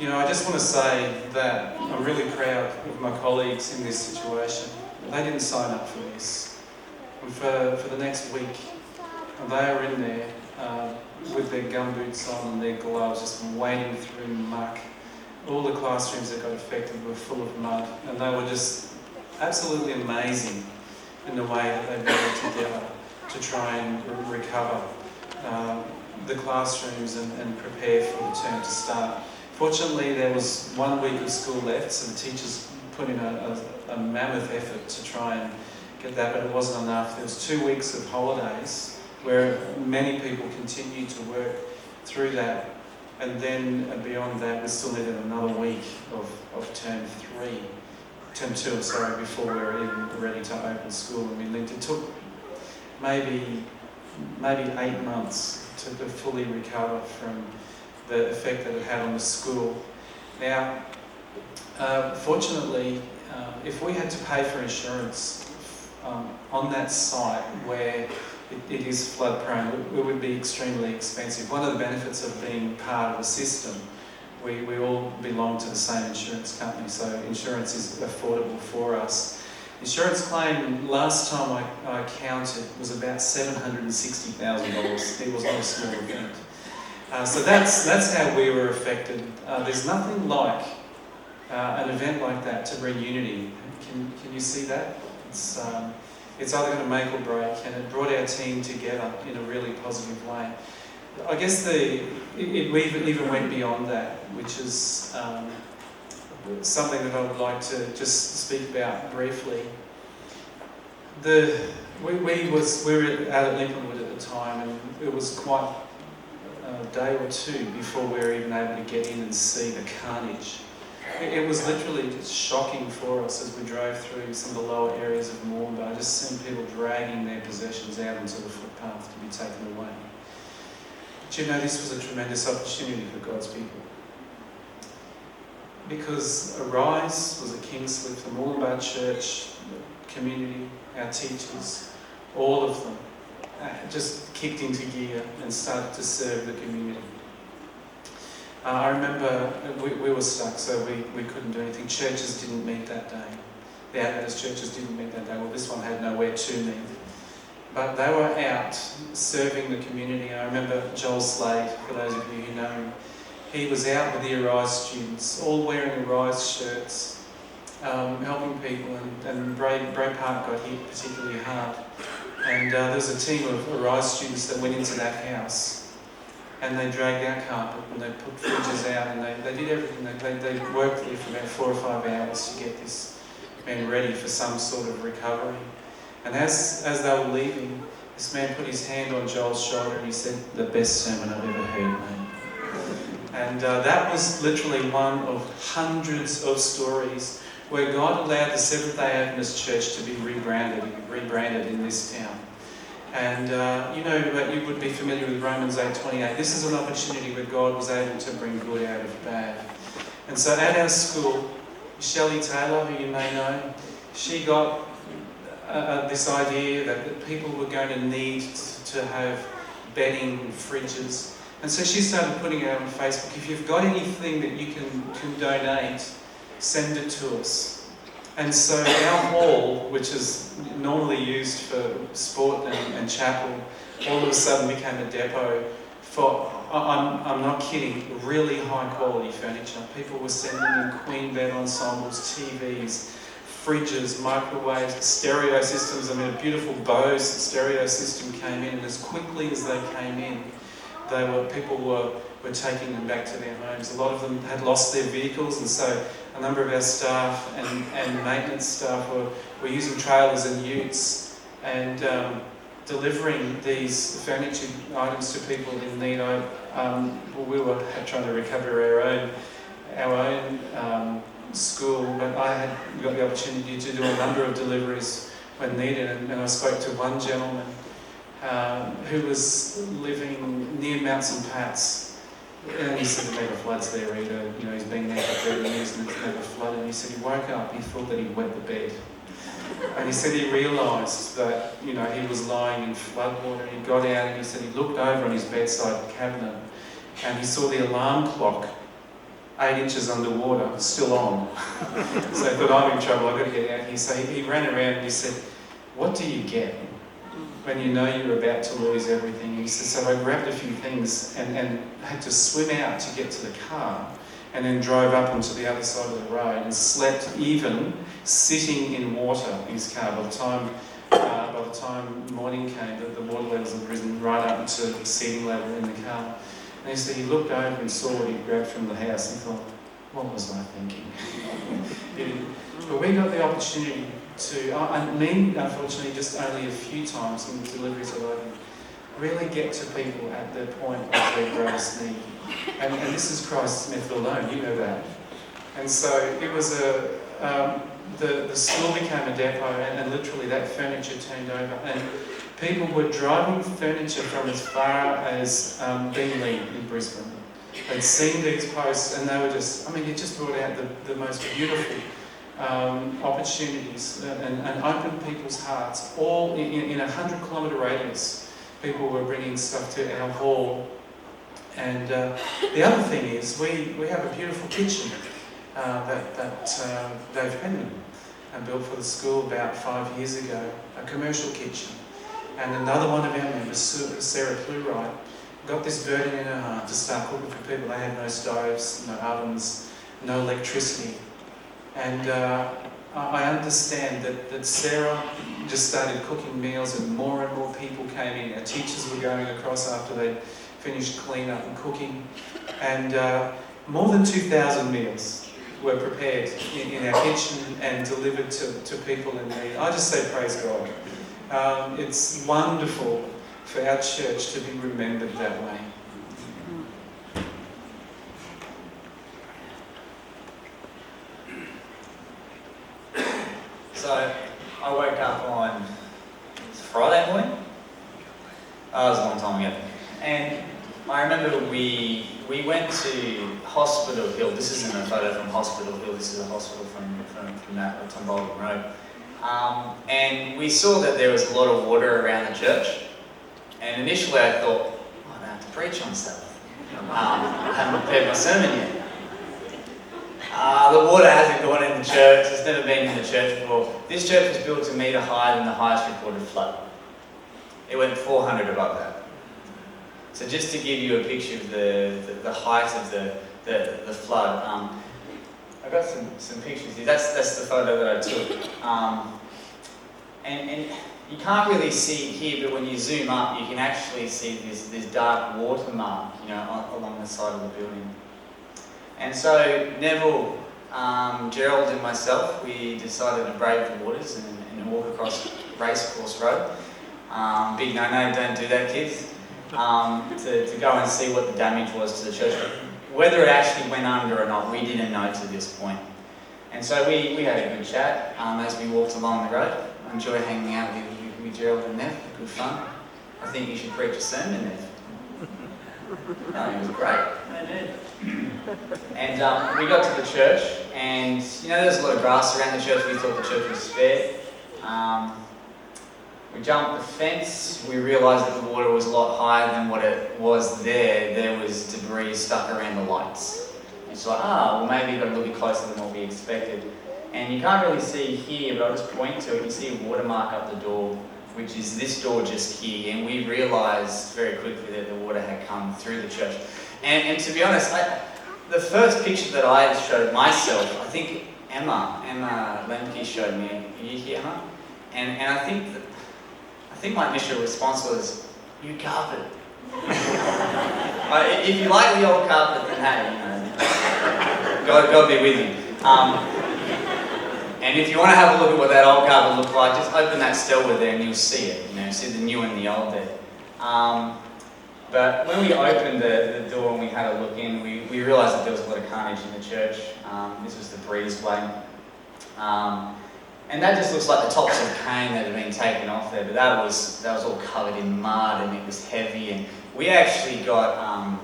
You know, I just want to say that I'm really proud of my colleagues in this situation. They didn't sign up for this. And for the next week, they are in there with their gumboots on and their gloves, just wading through muck. All the classrooms that got affected were full of mud, and they were just absolutely amazing in the way that they got together to try and recover the classrooms and prepare for the term to start. Fortunately, there was 1 week of school left, so the teachers put in a mammoth effort to try and get that, but it wasn't enough. There was 2 weeks of holidays where many people continue to work through that. And then beyond that, we still needed another week of term 2, before we were even ready to open school. I mean, it took maybe 8 months to fully recover from the effect that it had on the school. Now, fortunately, if we had to pay for insurance on that site where it is flood prone, it would be extremely expensive. One of the benefits of being part of a system, we all belong to the same insurance company, so insurance is affordable for us. Insurance claim, last time I counted, was about $760,000. It was not a small event. So that's how we were affected. There's nothing like an event like that to bring unity. Can you see that? It's either going to make or break, and it brought our team together in a really positive way. I guess we even went beyond that, which is something that I would like to just speak about briefly. We were out at Lincolnwood at the time, and it was quite a day or two before we were even able to get in and see the carnage. It was literally just shocking for us as we drove through some of the lower areas of Moranbah, just seeing people dragging their possessions out into the footpath to be taken away. But you know, this was a tremendous opportunity for God's people. Because Arise was a Kingscliff, the Moranbah Church, the community, our teachers, all of them just kicked into gear and started to serve the community. I remember we were stuck, so we couldn't do anything. Churches didn't meet that day. The Adventist churches didn't meet that day. Well, this one had nowhere to meet. But they were out serving the community. I remember Joel Slade, for those of you who know him. He was out with the Arise students, all wearing Arise shirts, helping people, and Bray Park got hit particularly hard. And there was a team of Arise students that went into that house. And they dragged out carpet, and they put fridges out, and they did everything. They worked there for about 4 or 5 hours to get this man ready for some sort of recovery. And as they were leaving, this man put his hand on Joel's shoulder and he said, "The best sermon I've ever heard, mate." And that was literally one of hundreds of stories where God allowed the Seventh-day Adventist Church to be rebranded in this town. And you would be familiar with Romans 8:28. This is an opportunity where God was able to bring good out of bad. And so at our school, Shelley Taylor, who you may know, she got this idea that people were going to need to have bedding and fridges. And so she started putting it out on Facebook. If you've got anything that you can donate, send it to us. And so our hall, which is normally used for sport and chapel, all of a sudden became a depot for, I'm not kidding, really high quality furniture. People were sending in queen bed ensembles, TVs, fridges, microwaves, stereo systems. I mean, a beautiful Bose stereo system came in, and as quickly as they came in, people were taking them back to their homes. A lot of them had lost their vehicles, and so a number of our staff and maintenance staff were using trailers and utes and delivering these furniture items to people in need. We were trying to recover our own school, but I had got the opportunity to do a number of deliveries when needed, and I spoke to one gentleman who was living near Mount St Pat's. And he said it never floods there either. You know, he's been there for 30 years and it's never flooded. And he said he woke up, he thought that he'd wet the bed. And he said he realised that, he was lying in floodwater. He got out and he said he looked over on his bedside cabinet and he saw the alarm clock 8 inches underwater, still on. So he thought, I'm in trouble, I've got to get out here. So he ran around and he said, "What do you get when you know you're about to lose everything?" He said, "So I grabbed a few things and had to swim out to get to the car, and then drove up onto the other side of the road and slept even sitting in water in his car. By the time morning came, the water levels had risen right up to the seating level in the car." And he said he looked over and saw what he'd grabbed from the house and thought, "What was I thinking?" But we got the opportunity to, unfortunately, just only a few times in the deliveries that I've really get to people at the point of their greatest need. And this is Christ's method alone, you know that. And so it was the school became a depot, and literally that furniture turned over. And people were driving furniture from as far as Beenleigh in Brisbane. They'd seen these posts, and they were just, it just brought out the most beautiful opportunities and opened people's hearts. All in a 100-kilometre radius, people were bringing stuff to our hall. And the other thing is, we have a beautiful kitchen that Dave Penman built for the school about 5 years ago, a commercial kitchen. And another one of our members, Sarah Plewright, got this burden in her heart to start cooking for people. They had no stoves, no ovens, no electricity. And I understand that Sarah just started cooking meals, and more people came in. Our teachers were going across after they finished clean-up and cooking. And more than 2,000 meals were prepared in our kitchen and delivered to people in need. I just say praise God. It's wonderful for our church to be remembered that way. So I woke up on Friday morning. It was a long time ago. And I remember we went to Hospital Hill. This isn't a photo from Hospital Hill, this is a hospital from that Tombolgan Road. And we saw that there was a lot of water around the church. And initially I thought, I don't have to preach on Sabbath. I haven't prepared my sermon yet. The water hasn't gone in the church, it's never been in the church before. This church was built 1 metre higher than the highest recorded flood. It went 400 above that. So just to give you a picture of the height of the flood, I've got some pictures here. That's the photo that I took. And you can't really see it here, but when you zoom up, you can actually see this dark watermark, along the side of the building. And so Neville, Gerald and myself, we decided to brave the waters and walk across Racecourse Road. Big no-no, don't do that, kids. To go and see what the damage was to the church. Whether it actually went under or not, we didn't know to this point. And so we had a good chat as we walked along the road. I enjoy hanging out with Gerald and Nev, good fun. I think you should preach a sermon, Nev. No, it was great. And we got to the church, and there's a lot of grass around the church. We thought the church was spared. We jumped the fence. We realised that the water was a lot higher than what it was there. There was debris stuck around the lights. It's like, well, maybe it got a little bit closer than what we expected. And you can't really see here, but I'll just point to it. You see a watermark up the door, which is this door just here. And we realised very quickly that the water had come through the church. And to be honest, the first picture that I showed myself, I think Emma Lemke showed me. Are you here, Emma? And I think my initial response was, "You carpet." If you like the old carpet, then hey, God be with you. And if you want to have a look at what that old carpet looked like, just open that stairway there and you'll see it. See the new and the old there. But when we opened the door and we had a look in, we realised that there was a lot of carnage in the church. This was the breezeway. And that just looks like the tops of cane that had been taken off there, but that was all covered in mud and it was heavy. And we actually got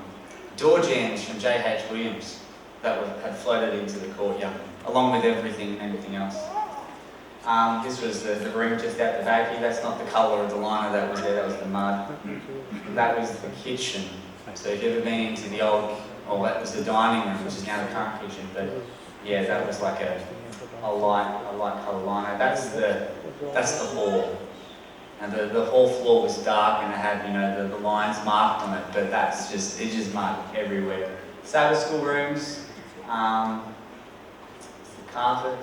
door jams from J.H. Williams that had floated into the courtyard, along with everything else. This was the room just out the back here. That's not the colour of the liner that was there, that was the mud. That was the kitchen. So if you've ever been into the old, that was the dining room, which is now the current kitchen, but yeah, that was like a light colour liner. That's the hall. And the whole floor was dark and it had, the lines marked on it, but it's just mud everywhere. Sabbath school rooms, it's the carpet,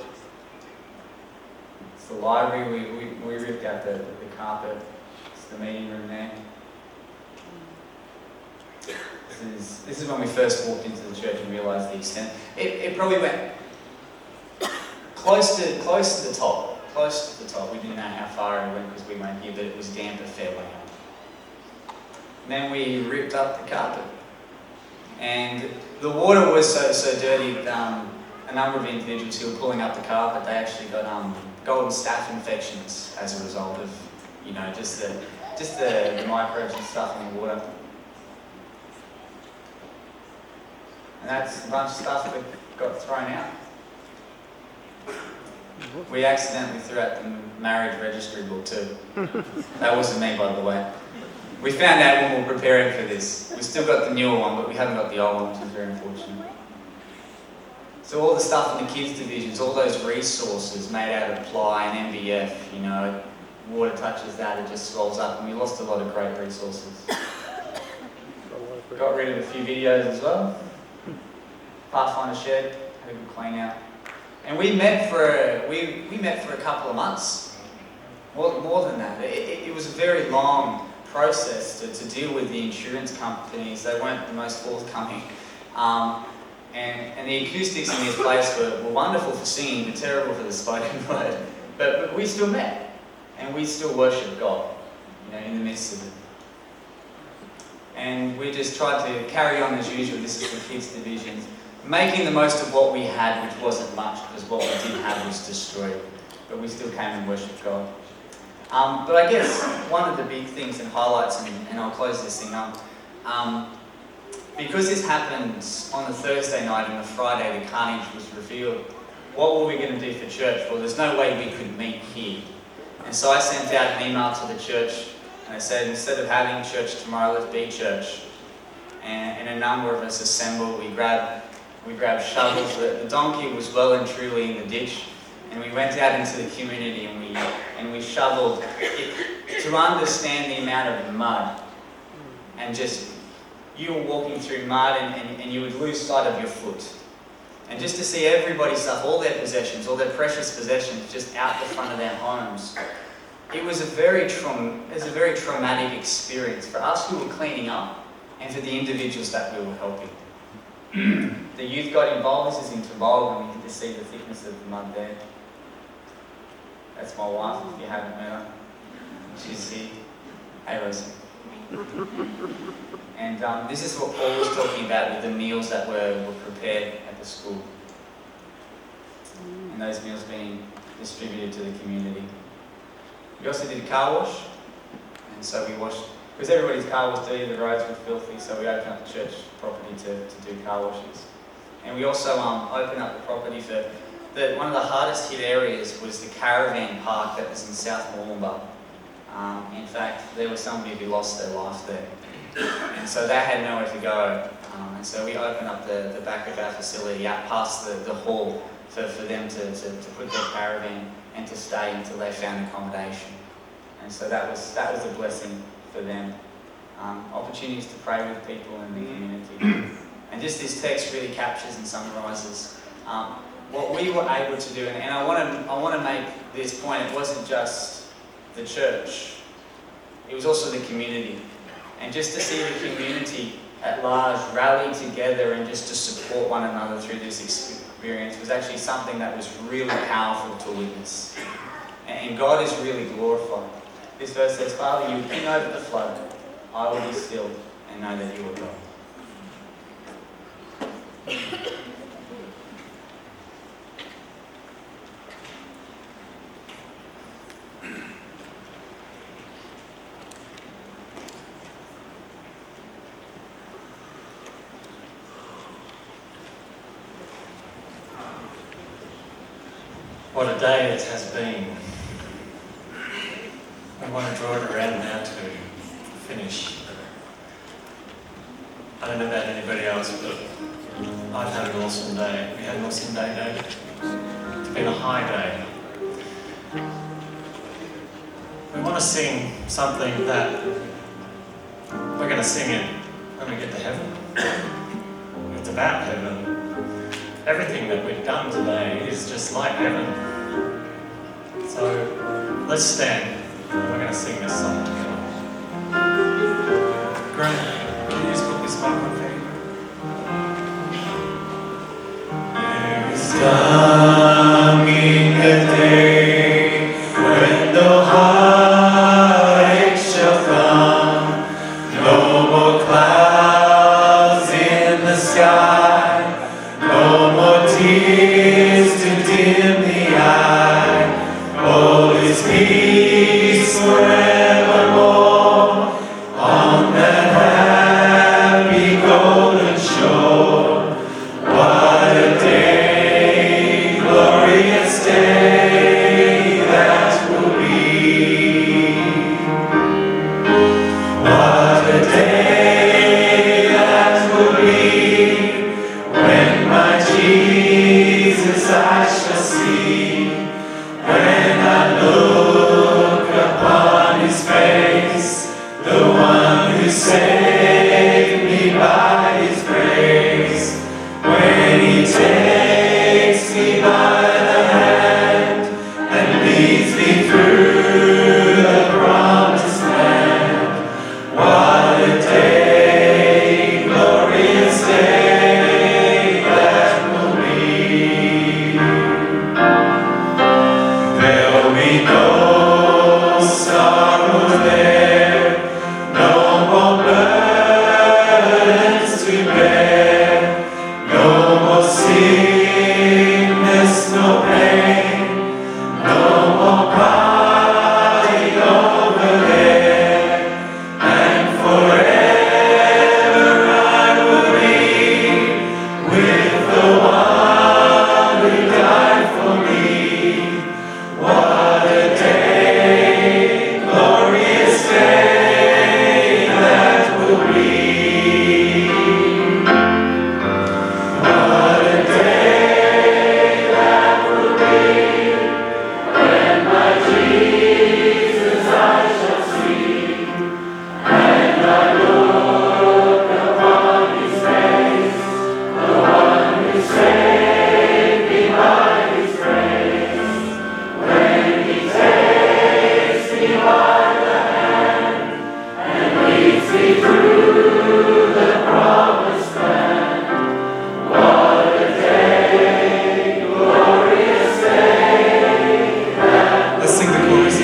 it's the library, we ripped out the carpet, it's the meeting room there. This is when we first walked into the church and realised the extent. It probably went close to the top. We didn't know how far it went because we weren't here, but it was damp a fair way up. And then we ripped up the carpet. And the water was so dirty that a number of individuals who were pulling up the carpet, they actually got golden staph infections as a result of, you know, just the microbes and stuff in the water. And that's a bunch of stuff that got thrown out. We accidentally threw out the marriage registry book too. That wasn't me, by the way. We found out when we were preparing for this. We still got the newer one, but we haven't got the old one, which is very unfortunate. So all the stuff in the kids' divisions, all those resources made out of ply and MDF, you know, water touches that, it just swells up, and we lost a lot of great resources. Got rid of a few videos as well. Pathfinder shed, had a good clean out. And we met for a couple of months, more than that. It was a very long process to deal with the insurance companies. They weren't the most forthcoming. And the acoustics in this place were wonderful for singing, but terrible for the spoken word. But we still met, and we still worshipped God, you know, in the midst of it. And we just tried to carry on as usual. This is the kids' divisions, making the most of what we had, which wasn't much, because what we did have was destroyed. But we still came and worshipped God. But I guess one of the big things and highlights, and I'll close this thing up, because this happened on the Thursday night and the Friday the carnage was revealed, what were we going to do for church? Well, there's no way we could meet here. And so I sent out an email to the church and I said, instead of having church tomorrow, let's be church. And a number of us assembled. We grabbed shovels. The donkey was well and truly in the ditch. And we went out into the community and we shoveled it, to understand the amount of mud. And just, you were walking through mud and you would lose sight of your foot. And just to see everybody's stuff, all their possessions, all their precious possessions just out the front of their homes. It was a very traumatic experience for us who were cleaning up and for the individuals that we were helping. The youth got involved. This is in Tobago, and you can just see the thickness of the mud there. That's my wife, if you haven't met her. She's here. Hey, Rosie. And this is what Paul was talking about with the meals that were prepared at the school. And those meals being distributed to the community. We also did a car wash. And so we washed, because everybody's car was dirty, the roads were filthy, so we opened up the church property to do car washes. And we also opened up the property for, one of the hardest hit areas was the caravan park that was in South Moolumba. In fact, there was somebody who lost their life there. And so they had nowhere to go. And so we opened up the back of our facility out past the hall for them to put their caravan and to stay until they found accommodation. And so that was a blessing for them. Opportunities to pray with people in the community. And just this text really captures and summarises what we were able to do. And I want to make this point, it wasn't just the church, it was also the community. And just to see the community at large rally together and just to support one another through this experience was actually something that was really powerful to witness. And God is really glorified. This verse says, Father, you king over the flood, I will be still and know that you are God. What a day it has been. I want to draw it around now to finish. I don't know about anybody else, but I've had an awesome day. We had an awesome day, David. It's been a high day. We want to sing something that we're going to sing it when we get to heaven. It's about heaven. Everything that we've done today is just like heaven. So let's stand and we're going to sing this song together. Grant, can you just put this mic on for me? There is coming a day when the heartache shall come. No glorious day that will be. What a day that will be when my Jesus I shall see. When I look upon his face, the one who saved me by his grace. When he takes me by the hand and leads me through the promised land. What a day, glorious day that will be. There'll be no sorrow there, no more burdens to bear, no more sickness, no pain, no more crying over there, and forever I will be with the one who died for me. What a day, glorious day that will be. What a day that will be when my Jesus I shall see, and I look upon his face, the one who saved me by his grace. When he takes me by the hand and leads me through the promised land. What a day, glorious day that Let's sing the chorus.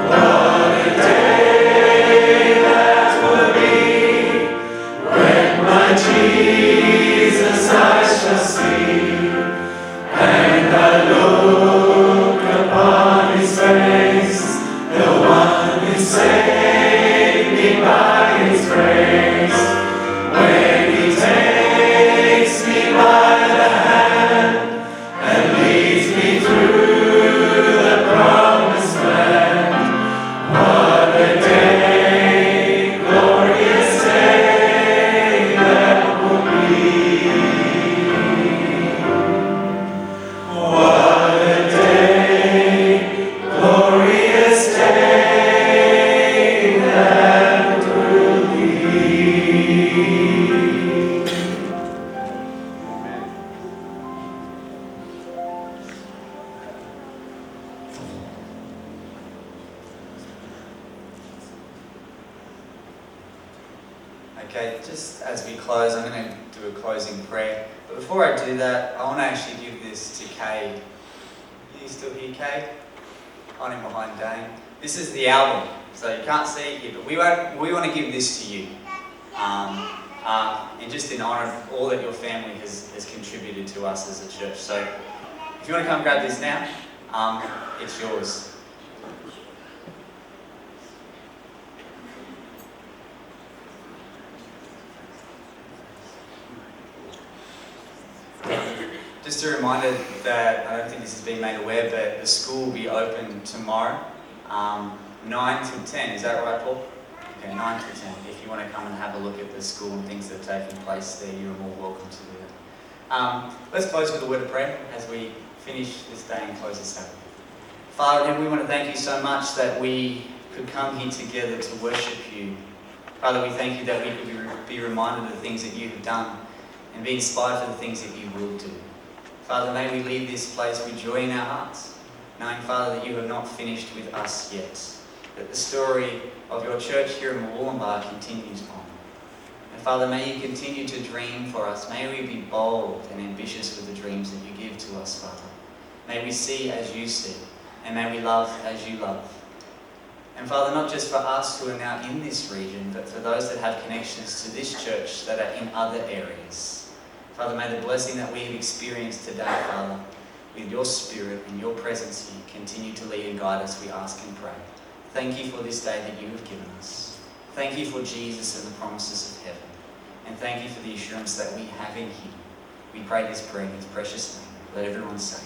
What a day that will be when my Jesus I shall see, and I look upon his face, the one who saved me by his grace. When he takes me by the hand and leads me through the promised land. What a day, glorious day that will be. What a day, glorious day that will be. Okay, just as we close, I'm going to do a closing prayer. But before I do that, I want to actually give this to Kay. Are you still here, Kay? On in behind Dane. This is the album, so you can't see it here, but we want to give this to you. And just in honour of all that your family has contributed to us as a church. So if you want to come grab this now, it's yours. Just a reminder that I don't think this has been made aware, but the school will be open tomorrow, 9 till 10. Is that right, Paul? Okay, 9 till 10. If you want to come and have a look at the school and things that are taking place there, you're more welcome to do that. Let's close with a word of prayer as we finish this day and close this out. Father, in heaven, we want to thank you so much that we could come here together to worship you. Father, we thank you that we could be reminded of the things that you have done and be inspired for the things that you will do. Father, may we leave this place with joy in our hearts, knowing, Father, that you have not finished with us yet, that the story of your church here in Murwillumbah continues on. And Father, may you continue to dream for us. May we be bold and ambitious with the dreams that you give to us, Father. May we see as you see, and may we love as you love. And Father, not just for us who are now in this region, but for those that have connections to this church that are in other areas. Father, may the blessing that we have experienced today, Father, with your Spirit and your presence here, continue to lead and guide us, we ask and pray. Thank you for this day that you have given us. Thank you for Jesus and the promises of heaven. And thank you for the assurance that we have in him. We We pray this prayer in his precious name. Let everyone say.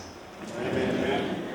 Amen.